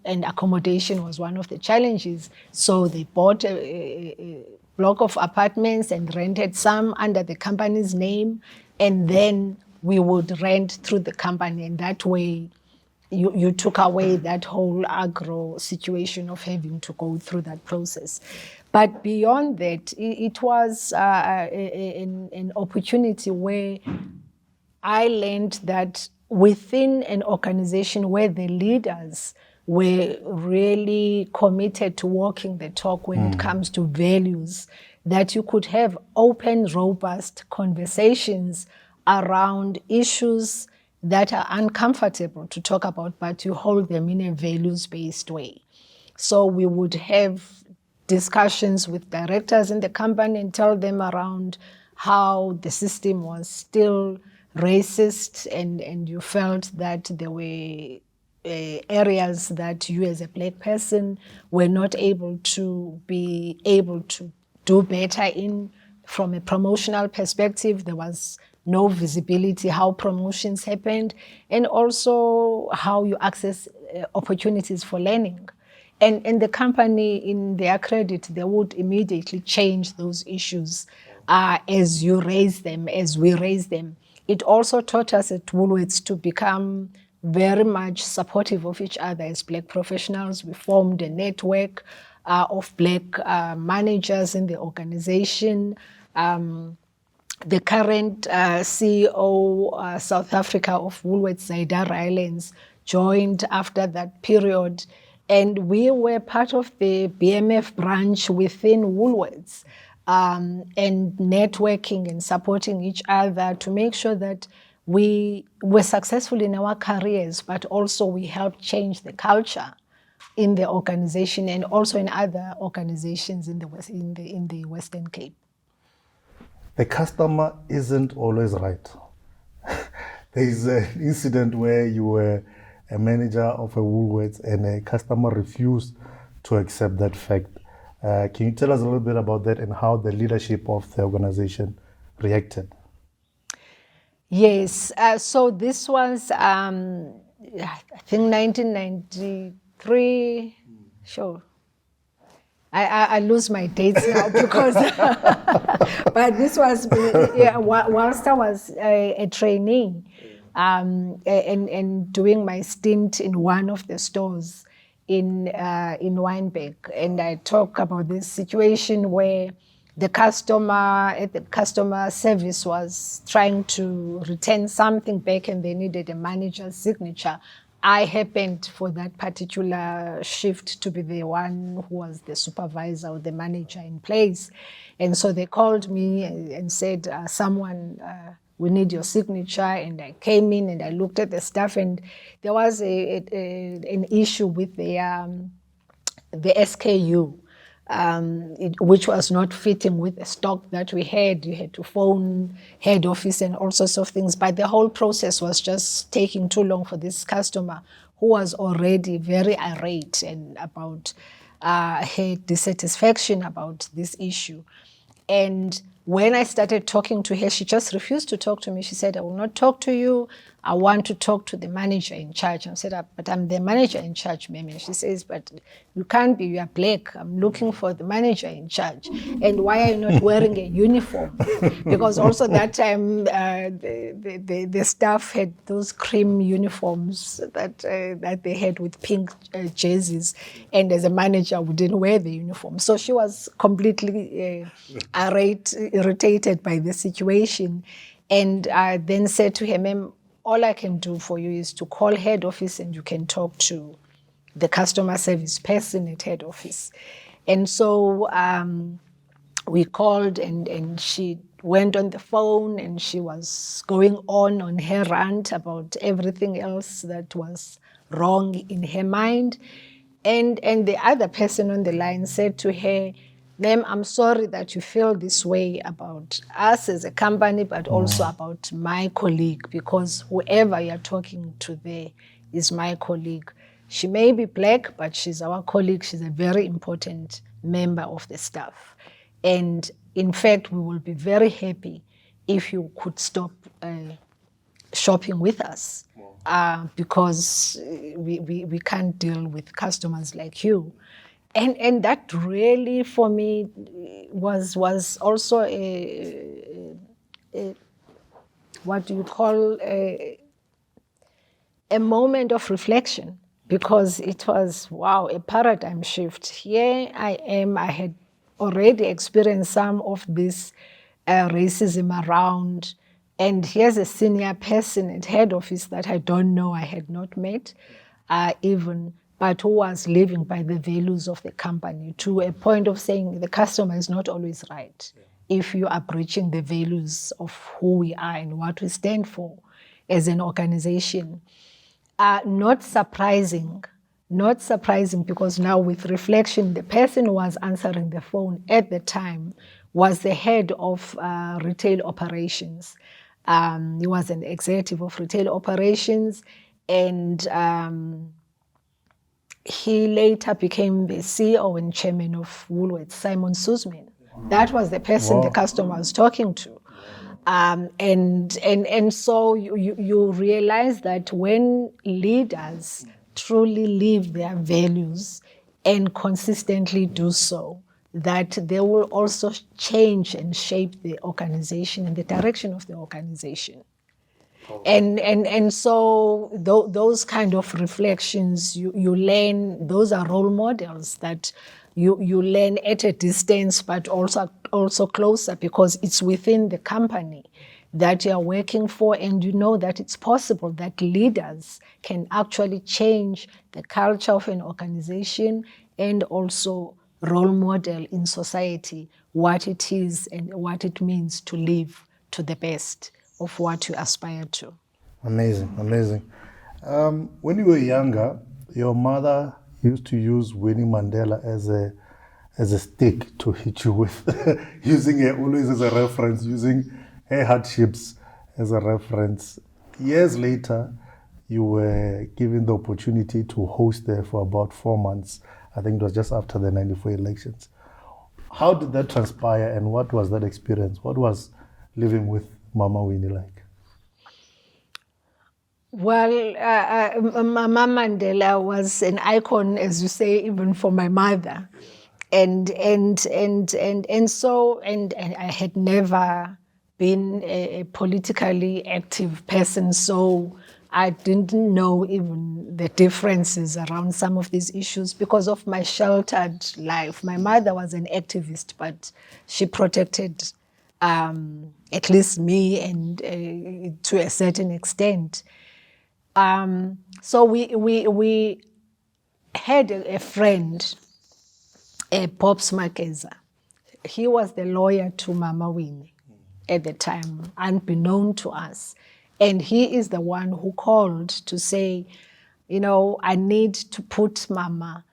and accommodation was one of the challenges. So they bought a block of apartments and rented some under the company's name, and then we would rent through the company, and that way you took away that whole agro situation of having to go through that process. But beyond that, it was an opportunity where I learned that within an organization where the leaders were really committed to walking the talk when it comes to values, that you could have open, robust conversations around issues that are uncomfortable to talk about, but you hold them in a values-based way. So we would have discussions with directors in the company and tell them around how the system was still racist, and you felt that there were areas that you as a black person were not able to do better in. From a promotional perspective, there was no visibility how promotions happened, and also how you access opportunities for learning. And the company, in their credit, they would immediately change those issues as you raise them, as we raise them. It also taught us at Woolworths to become very much supportive of each other as black professionals. We formed a network of black managers in the organization. The current CEO, South Africa of Woolworths, Zaidar Islands, joined after that period. And we were part of the BMF branch within Woolworths, and networking and supporting each other to make sure that we were successful in our careers, but also we helped change the culture in the organization and also in other organizations in the Western Cape. The customer isn't always right. There is an incident where you were a manager of a Woolworths and a customer refused to accept that fact. Can you tell us a little bit about that and how the leadership of the organization reacted? Yes, so this was, I think, 1993, sure. I lose my dates now because, but this was, whilst I was a trainee and doing my stint in one of the stores in Wynberg. And I talk about this situation where the customer service was trying to return something back and they needed a manager's signature. I happened for that particular shift to be the one who was the supervisor or the manager in place. And so they called me and said, we need your signature. And I came in and I looked at the stuff, and there was an issue with the SKU. Which was not fitting with the stock that we had. You had to phone head office and all sorts of things. But the whole process was just taking too long for this customer who was already very irate and about her dissatisfaction about this issue. And when I started talking to her, she just refused to talk to me. She said, I will not talk to you. I want to talk to the manager in charge. I said, but I'm the manager in charge, ma'am. And she says, but you can't be, you are black. I'm looking for the manager in charge. And why are you not wearing a uniform? Because also that time, the staff had those cream uniforms that they had with pink jerseys. And as a manager, we didn't wear the uniform. So she was completely irritated by the situation. And I then said to her, ma'am, all I can do for you is to call head office and you can talk to the customer service person at head office. And so we called and she went on the phone and she was going on her rant about everything else that was wrong in her mind. And the other person on the line said to her, ma'am, I'm sorry that you feel this way about us as a company, but also about my colleague, because whoever you're talking to there is my colleague. She may be black, but she's our colleague. She's a very important member of the staff. And in fact, we will be very happy if you could stop shopping with us, because we can't deal with customers like you. And that really, for me, was also what do you call a moment of reflection, because it was, wow, a paradigm shift. Here I am, I had already experienced some of this racism around, and here's a senior person at head office that I don't know, I had not met even, but who was living by the values of the company, to a point of saying the customer is not always right if you are breaching the values of who we are and what we stand for as an organization. Not surprising, because now with reflection, the person who was answering the phone at the time was the head of retail operations. He was an executive of retail operations, and he later became the CEO and chairman of Woolworths, Simon Suzman. That was the person the customer was talking to. And so you realize that when leaders truly live their values and consistently do so, that they will also change and shape the organization and the direction of the organization. And so those kind of reflections, you learn, those are role models that you learn at a distance, but also closer, because it's within the company that you're working for, and you know that it's possible that leaders can actually change the culture of an organization and also role model in society what it is and what it means to live to the best of what you aspire to. Amazing, amazing. When you were younger, your mother used to use Winnie Mandela as a stick to hit you with, using her always as a reference, using her hardships as a reference. Years later, you were given the opportunity to host her for about 4 months. I think it was just after the 94 elections. How did that transpire, and what was that experience? What was living with Mama Winnie like? Well, Mama Mandela was an icon, as you say, even for my mother, and so I had never been a politically active person, so I didn't know even the differences around some of these issues because of my sheltered life. My mother was an activist, but she protected at least me, and to a certain extent. So we had a friend, Pops Makeza. He was the lawyer to Mama Winnie at the time, unbeknown to us. And he is the one who called to say, I need to put Mama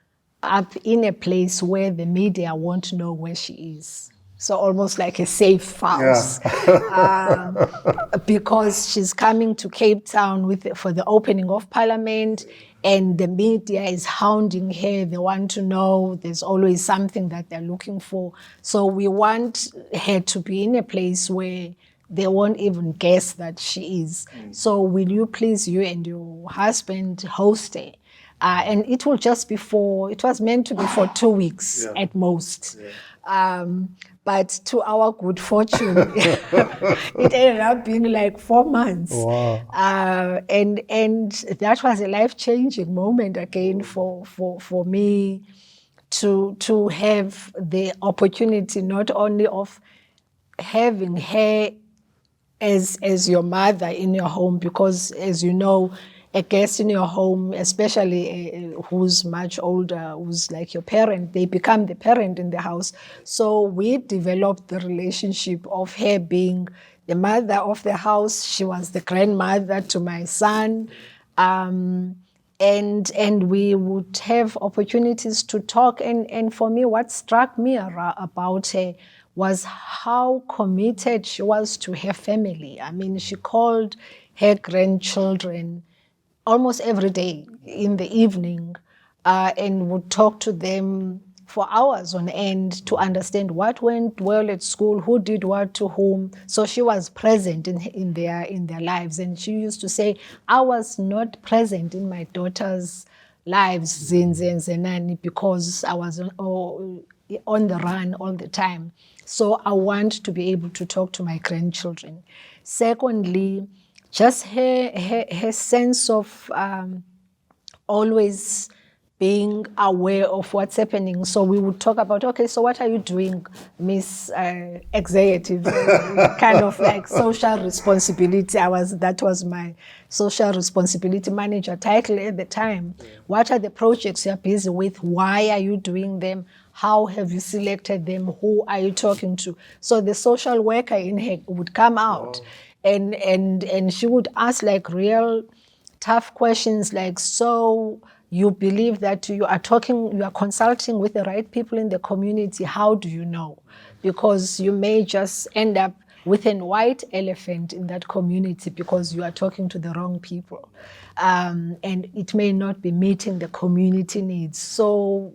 up in a place where the media won't know where she is. So almost like a safe house. Yeah. Because she's coming to Cape Town for the opening of Parliament, and the media is hounding her. They want to know. There's always something that they're looking for. So we want her to be in a place where they won't even guess that she is. So will you please, you and your husband, host her? And it will just be it was meant to be for 2 weeks at most. But to our good fortune, it ended up being like 4 months. Wow. And that was a life-changing moment again for me to have the opportunity not only of having her as your mother in your home, because as you know, a guest in your home, especially who's much older, who's like your parent, they become the parent in the house. So we developed the relationship of her being the mother of the house. She was the grandmother to my son. And we would have opportunities to talk. And for me, what struck me about her was how committed she was to her family. I mean, she called her grandchildren almost every day in the evening, and would talk to them for hours on end to understand what went well at school, who did what to whom. So she was present in their lives. And she used to say, I was not present in my daughter's lives, Zenani, because I was on the run all the time. So I want to be able to talk to my grandchildren. Secondly, just her sense of always being aware of what's happening. So we would talk about, okay, so what are you doing, Miss Executive? Kind of like social responsibility. That was my social responsibility manager title at the time. What are the projects you're busy with? Why are you doing them? How have you selected them? Who are you talking to? So the social worker in her would come out. Oh. And she would ask like real tough questions like, so you believe that you are consulting with the right people in the community. How do you know? Because you may just end up with a white elephant in that community because you are talking to the wrong people. And it may not be meeting the community needs. So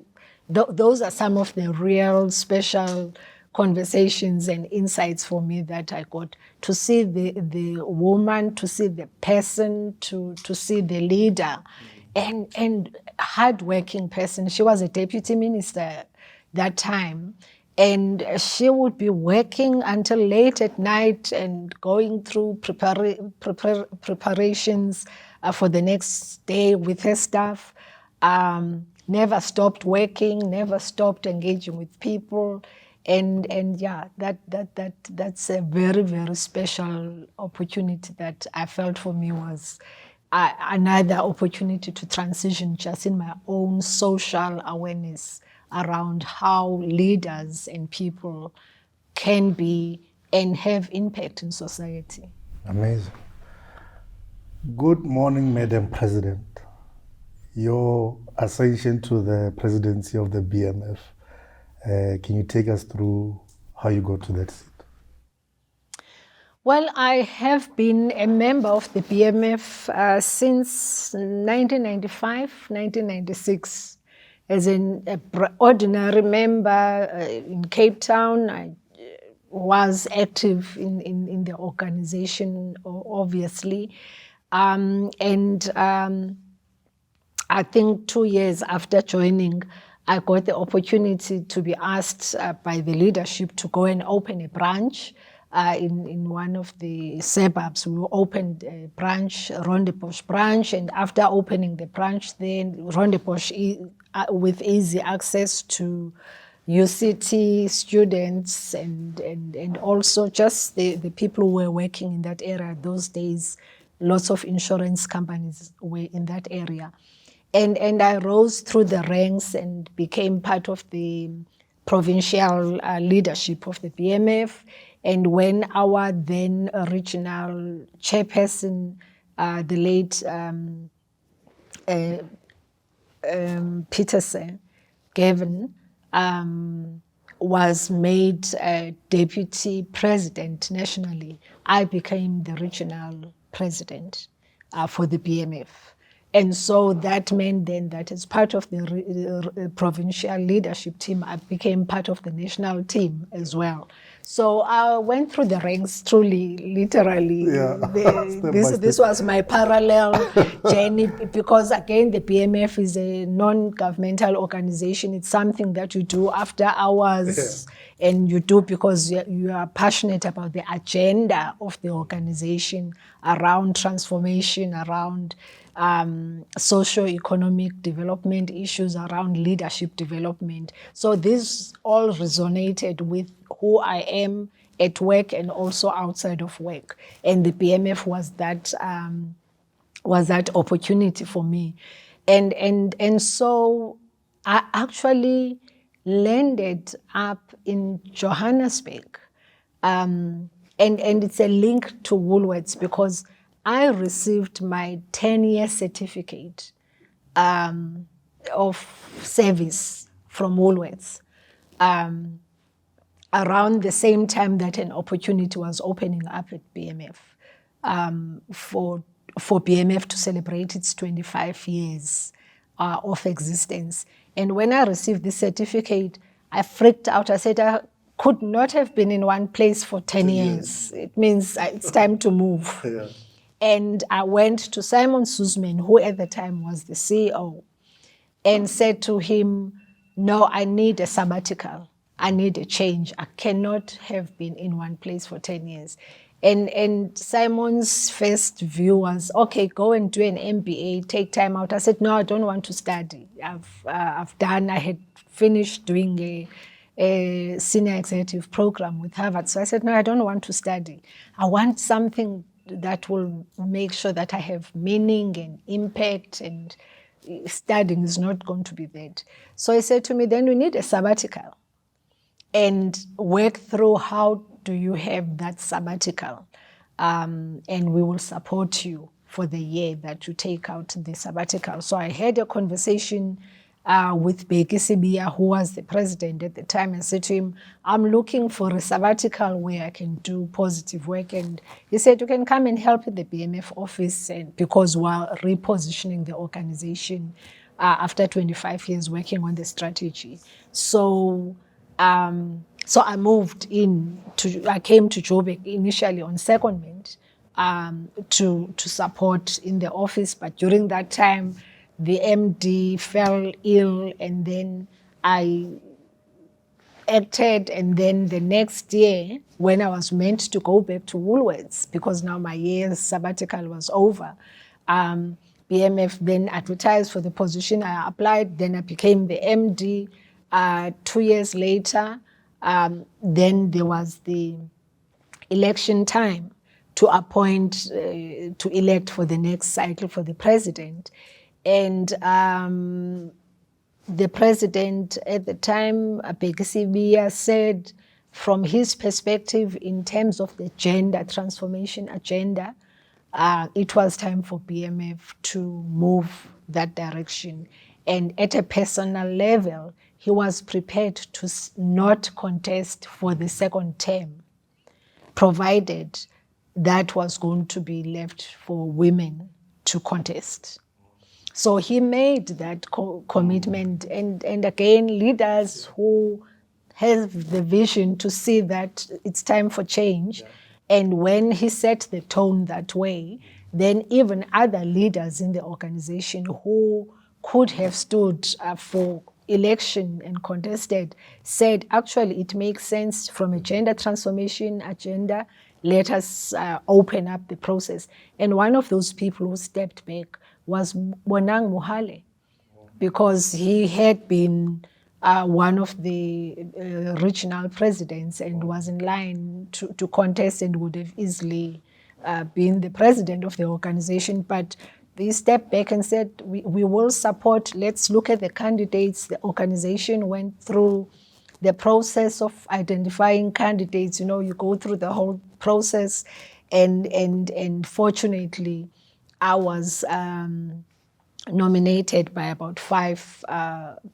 those are some of the real special conversations and insights for me that I got, to see the woman, to see the person, to see the leader, and hardworking person. She was a deputy minister that time, and she would be working until late at night and going through preparations for the next day with her staff. Never stopped working, never stopped engaging with people. And yeah, that's a very, very special opportunity that I felt for me was another opportunity to transition just in my own social awareness around how leaders and people can be and have impact in society. Amazing. Good morning, Madam President. Your ascension to the presidency of the BMF, can you take us through how you got to that seat? Well, I have been a member of the BMF since 1995, 1996. As an ordinary member in Cape Town, I was active in the organization, obviously. I think 2 years after joining, I got the opportunity to be asked by the leadership to go and open a branch in one of the suburbs. We opened a branch, Rondebosch branch, and after opening the branch, then Rondebosch with easy access to UCT students and also just the people who were working in that area those days. Lots of insurance companies were in that area. And I rose through the ranks and became part of the provincial leadership of the BMF. And when our then regional chairperson, the late Peterson, Gavin, was made deputy president nationally, I became the regional president for the BMF. And so that meant then that as part of the provincial leadership team, I became part of the national team as well. So I went through the ranks, truly, literally. Yeah. This was my parallel journey because, again, the BMF is a non-governmental organization. It's something that you do after hours, and you do because you are passionate about the agenda of the organization around transformation, around socio-economic development issues, around leadership development. So this all resonated with who I am at work and also outside of work. And the BMF was that opportunity for me. And so I actually landed up in Johannesburg. And it's a link to Woolworths because I received my 10-year certificate of service from Woolworths around the same time that an opportunity was opening up at BMF for BMF to celebrate its 25 years of existence. And when I received this certificate, I freaked out. I said, I could not have been in one place for 10 years. It means it's time to move. Yeah. And I went to Simon Suzman, who at the time was the CEO, and said to him, no, I need a sabbatical. I need a change. I cannot have been in one place for 10 years. And Simon's first view was, okay, go and do an MBA, take time out. I said, no, I don't want to study. I had finished doing a senior executive program with Harvard. So I said, no, I don't want to study. I want something that will make sure that I have meaning and impact, and studying is not going to be that. So he said to me, then we need a sabbatical and work through how do you have that sabbatical, and we will support you for the year that you take out the sabbatical. So I had a conversation with Bheki Sibiya, who was the president at the time, and said to him, I'm looking for a sabbatical where I can do positive work. And he said, you can come and help at the BMF office, and because we're repositioning the organization after 25 years working on the strategy. So I moved I came to Joburg initially on secondment to support in the office, but during that time, the MD fell ill, and then I acted, and then the next year, when I was meant to go back to Woolworths, because now my year's sabbatical was over, BMF then advertised for the position. I applied, then I became the MD. 2 years later, then there was the election time to appoint, to elect for the next cycle for the president. And the president at the time, Bheki Sibiya, said from his perspective in terms of the gender transformation agenda, it was time for BMF to move that direction. And at a personal level, he was prepared to not contest for the second term, provided that was going to be left for women to contest. So he made that commitment. And again, leaders who have the vision to see that it's time for change, and when he set the tone that way, then even other leaders in the organization who could have stood for election and contested said, actually, it makes sense from a gender transformation agenda. Let us open up the process. And one of those people who stepped back was Bonang Mohale, because he had been one of the regional presidents and was in line to contest and would have easily been the president of the organization. But they stepped back and said, we will support, let's look at the candidates. The organization went through the process of identifying candidates. You know, you go through the whole process, and fortunately, I was nominated by about 5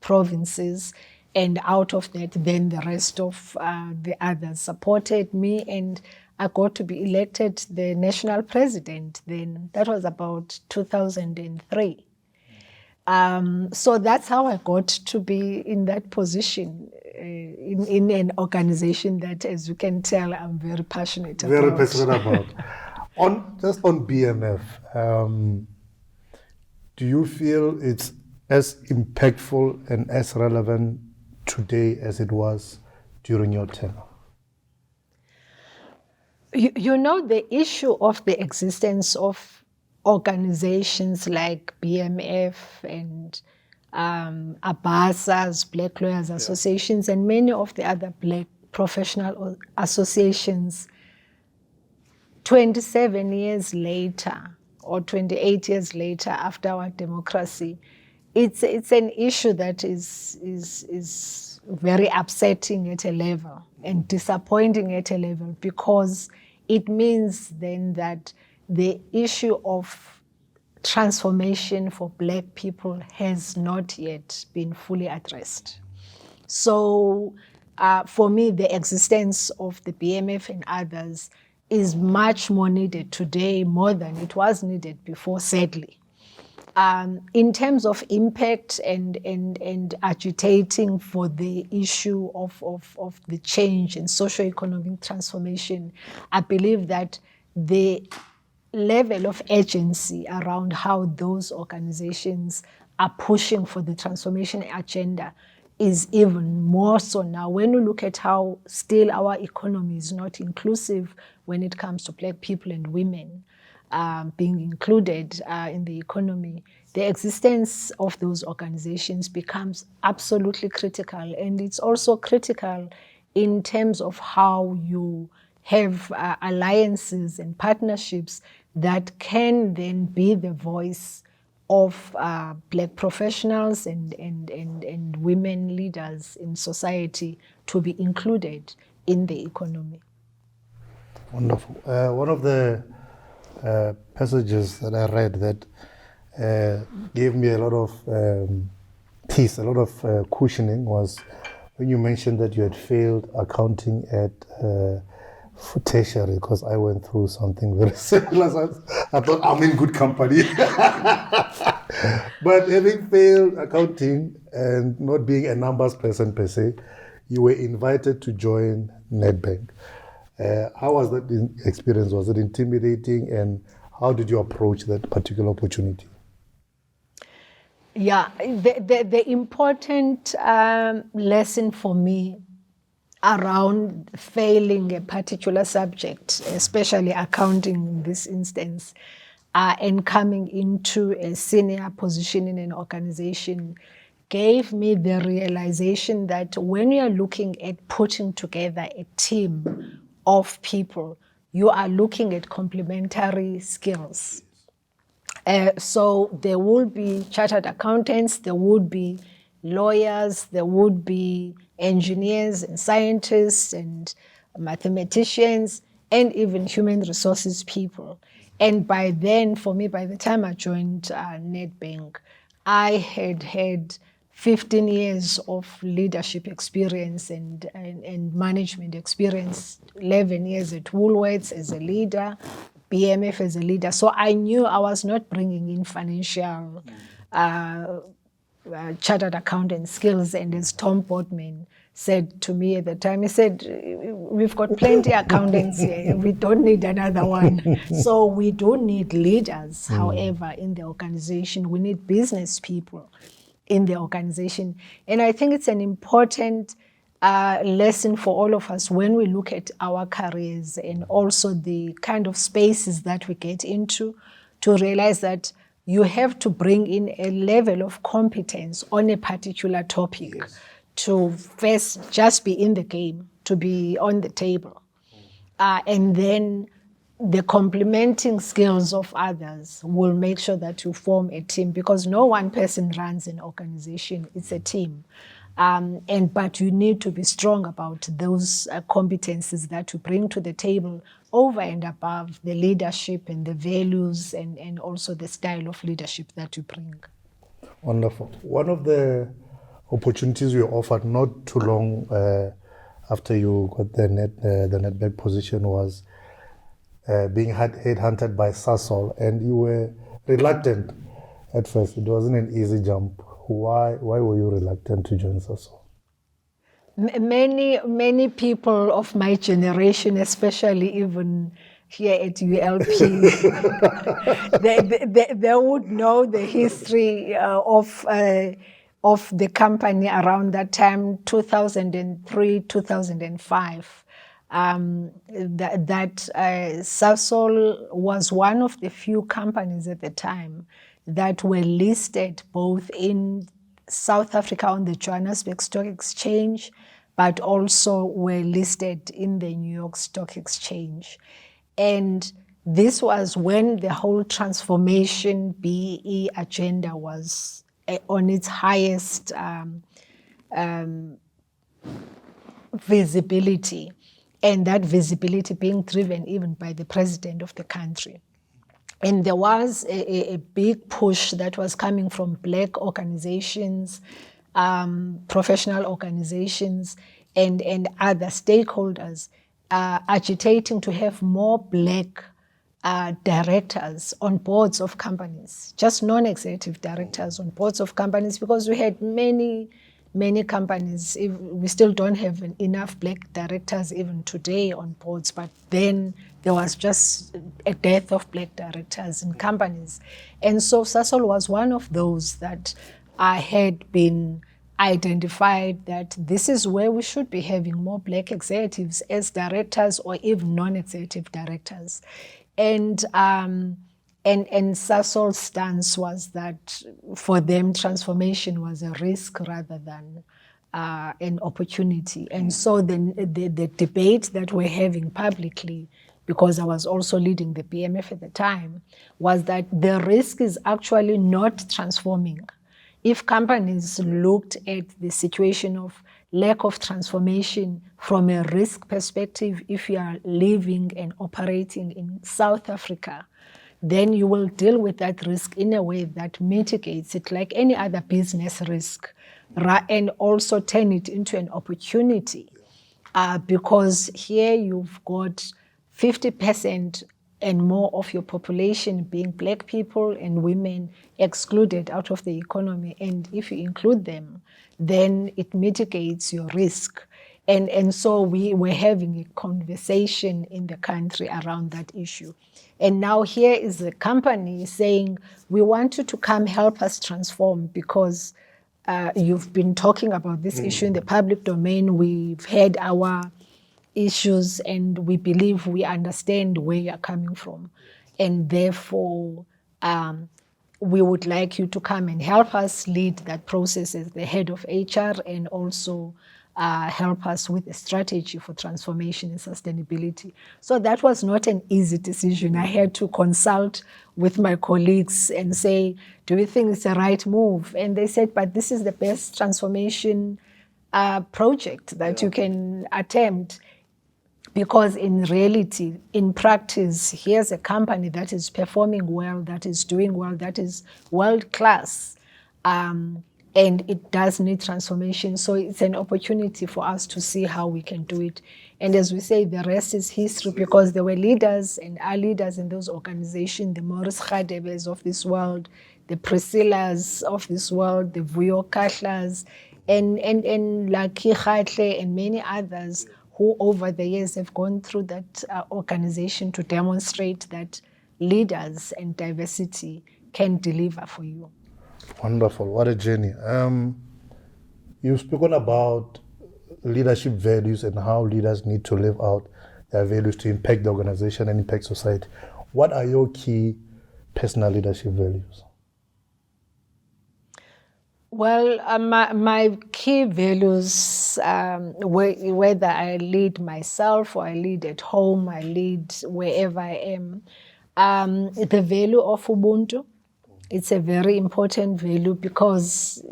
provinces, and out of that, then the rest of the others supported me, and I got to be elected the national president then. That was about 2003. So that's how I got to be in that position in an organization that, as you can tell, I'm very passionate about. Very passionate about. Just on BMF, do you feel it's as impactful and as relevant today as it was during your tenure? You know, the issue of the existence of organizations like BMF and ABASAs, Black Lawyers Associations, and many of the other Black professional associations, 27 years later or 28 years later after our democracy, it's an issue that is very upsetting at a level and disappointing at a level, because it means then that the issue of transformation for Black people has not yet been fully addressed. So for me, the existence of the BMF and others is much more needed today, more than it was needed before, sadly. In terms of impact and agitating for the issue of the change and socio-economic transformation, I believe that the level of urgency around how those organizations are pushing for the transformation agenda is even more so now. When we look at how still our economy is not inclusive when it comes to Black people and women being included in the economy, the existence of those organizations becomes absolutely critical. And it's also critical in terms of how you have alliances and partnerships that can then be the voice of Black professionals and women leaders in society to be included in the economy. Wonderful. One of the passages that I read that gave me a lot of peace, a lot of cushioning was when you mentioned that you had failed accounting at for tertiary, because I went through something very similar. So I thought I'm in good company. But having failed accounting and not being a numbers person per se, you were invited to join Nedbank. How was that experience? Was it intimidating, and how did you approach that particular opportunity? Yeah, the important lesson for me around failing a particular subject, especially accounting in this instance, and coming into a senior position in an organization, gave me the realization that when you are looking at putting together a team of people, you are looking at complementary skills. So there would be chartered accountants, there would be lawyers, there would be engineers and scientists and mathematicians and even human resources people. And by then, for me, by the time I joined Nedbank, I had 15 years of leadership experience and management experience, 11 years at Woolworths as a leader, BMF as a leader. So I knew I was not bringing in financial chartered accountant skills. And as Tom Boardman said to me at the time, he said, we've got plenty of accountants here. We don't need another one. So we don't need leaders, however, in the organization. We need business people in the organization. And I think it's an important lesson for all of us when we look at our careers and also the kind of spaces that we get into, to realize that you have to bring in a level of competence on a particular topic. Yes. To first just be in the game, to be on the table. And then the complementing skills of others will make sure that you form a team, because no one person runs an organization, it's a team. But you need to be strong about those competencies that you bring to the table over and above the leadership and the values and also the style of leadership that you bring. Wonderful. One of the opportunities you offered not too long after you got the Nedbank position was being headhunted by Sasol, and you were reluctant at first. It wasn't an easy jump. Why were you reluctant to join Sasol? Many people of my generation, especially even here at ULP, they would know the history of the company around that time, 2003, 2005. Sasol was one of the few companies at the time that were listed both in South Africa on the Johannesburg Stock Exchange, but also were listed in the New York Stock Exchange. And this was when the whole transformation BEE agenda was on its highest visibility, and that visibility being driven even by the president of the country. And there was a big push that was coming from Black organizations, professional organizations, and other stakeholders agitating to have more Black directors on boards of companies, just non-executive directors on boards of companies, because we had many companies. We still don't have enough Black directors even today on boards, but then there was just a dearth of Black directors in companies. And so Sasol was one of those that I had been identified that this is where we should be having more Black executives as directors or even non-executive directors. And Sasol's stance was that for them, transformation was a risk rather than an opportunity. And so the debate that we're having publicly, because I was also leading the BMF at the time, was that the risk is actually not transforming. If companies looked at the situation of lack of transformation from a risk perspective, if you are living and operating in South Africa, then you will deal with that risk in a way that mitigates it like any other business risk, and also turn it into an opportunity. Because here you've got 50% and more of your population being black people and women excluded out of the economy. And if you include them, then it mitigates your risk. And so we were having a conversation in the country around that issue. And now here is the company saying, we want you to come help us transform, because you've been talking about this issue in the public domain. We've had our issues and we believe we understand where you're coming from. And therefore, we would like you to come and help us lead that process as the head of HR, and also help us with a strategy for transformation and sustainability. So that was not an easy decision. I had to consult with my colleagues and say, do we think it's the right move? And they said, but this is the best transformation project that you can attempt. Because in reality, in practice, here's a company that is performing well, that is doing well, that is world class. And it does need transformation. So it's an opportunity for us to see how we can do it. And as we say, the rest is history, because there were leaders and are leaders in those organizations, the Morris Khadebes of this world, the Priscillas of this world, the Vuyo Kahlas, and Lucky Khatle and many others who over the years have gone through that organization to demonstrate that leaders and diversity can deliver for you. Wonderful. What a journey. You've spoken about leadership values and how leaders need to live out their values to impact the organization and impact society. What are your key personal leadership values? Well, my key values, whether I lead myself or I lead at home, I lead wherever I am, the value of Ubuntu. It's a very important value because,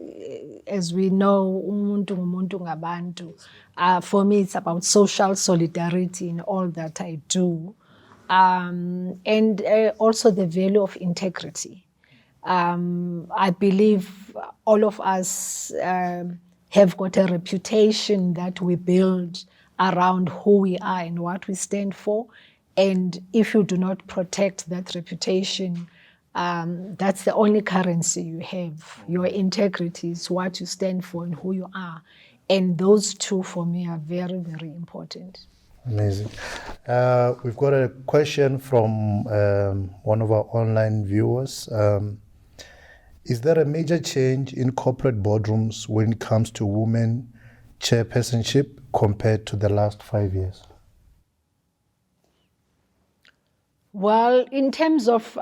as we know, umuntu ngumuntu ngabantu. For me, it's about social solidarity in all that I do. And also the value of integrity. I believe all of us have got a reputation that we build around who we are and what we stand for. And if you do not protect that reputation, that's the only currency you have. Your integrity is what you stand for and who you are. And those two, for me, are very, very important. Amazing. We've got a question from one of our online viewers. Is there a major change in corporate boardrooms when it comes to women chairpersonship compared to the last 5 years? Well, in terms of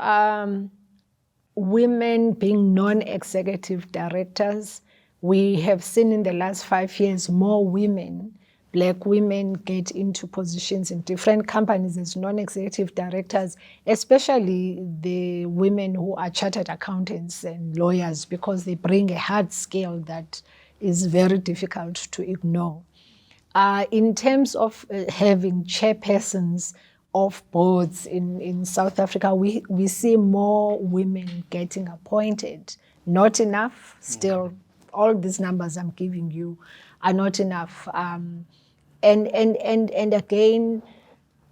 women being non-executive directors, we have seen in the last 5 years more women, black women, get into positions in different companies as non-executive directors, especially the women who are chartered accountants and lawyers, because they bring a hard skill that is very difficult to ignore. In terms of having chairpersons of boards in South Africa, we see more women getting appointed. Not enough, still, all these numbers I'm giving you are not enough. And again,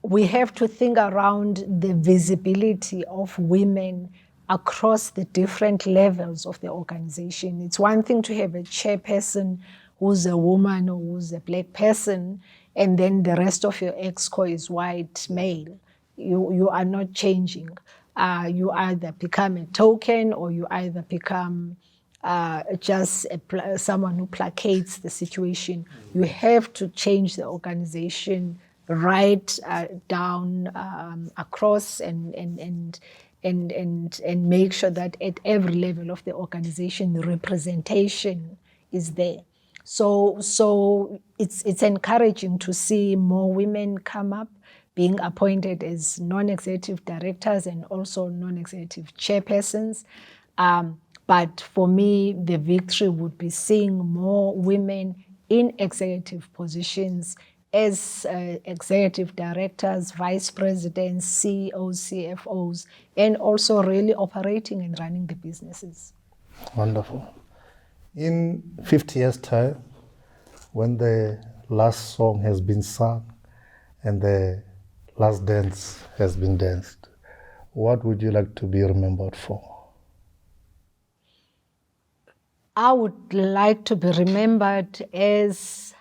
we have to think around the visibility of women across the different levels of the organization. It's one thing to have a chairperson who's a woman or who's a black person, and then the rest of your exco is white male. You are not changing. You either become a token or you either become just someone who placates the situation. You have to change the organization right down across and make sure that at every level of the organization, the representation is there. So it's encouraging to see more women come up, being appointed as non-executive directors and also non-executive chairpersons. But for me, the victory would be seeing more women in executive positions as executive directors, vice presidents, CEOs, CFOs, and also really operating and running the businesses. Wonderful. In 50 years' time, when the last song has been sung and the last dance has been danced, what would you like to be remembered for? I would like to be remembered as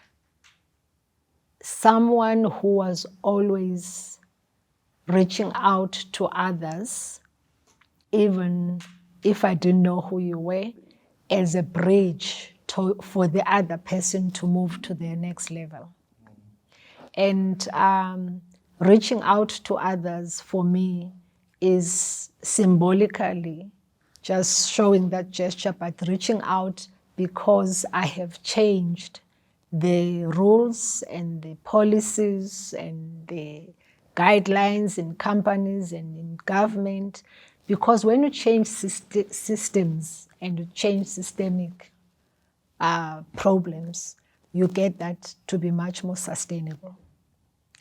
someone who was always reaching out to others, even if I didn't know who you were, as a bridge for the other person to move to their next level. And reaching out to others for me is symbolically just showing that gesture, but reaching out because I have changed the rules and the policies and the guidelines in companies and in government. Because when you change systems and you change systemic problems, you get that to be much more sustainable.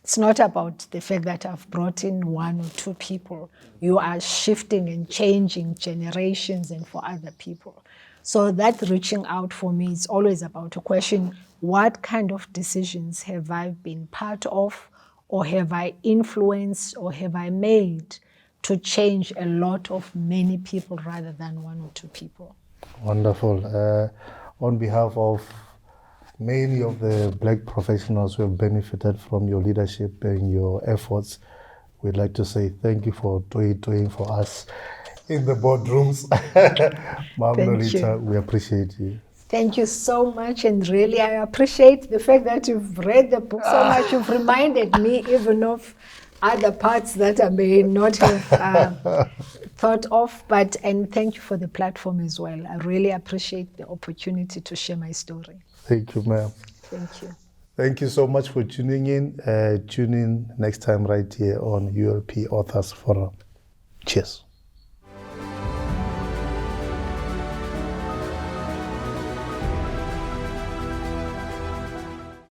It's not about the fact that I've brought in one or two people. You are shifting and changing generations and for other people. So that reaching out for me is always about a question, what kind of decisions have I been part of, or have I influenced, or have I made to change a lot of many people rather than one or two people? Wonderful. On behalf of many of the black professionals who have benefited from your leadership and your efforts, we'd like to say thank you for doing for us in the boardrooms. Ma'am Nolitha, we appreciate you. Thank you so much, and really I appreciate the fact that you've read the book so much. You've reminded me even of other parts that I may not have thought of, and thank you for the platform as well. I really appreciate the opportunity to share my story. Thank you, ma'am. Thank you. Thank you so much for tuning in. Tune in next time right here on ULP Authors Forum. Cheers.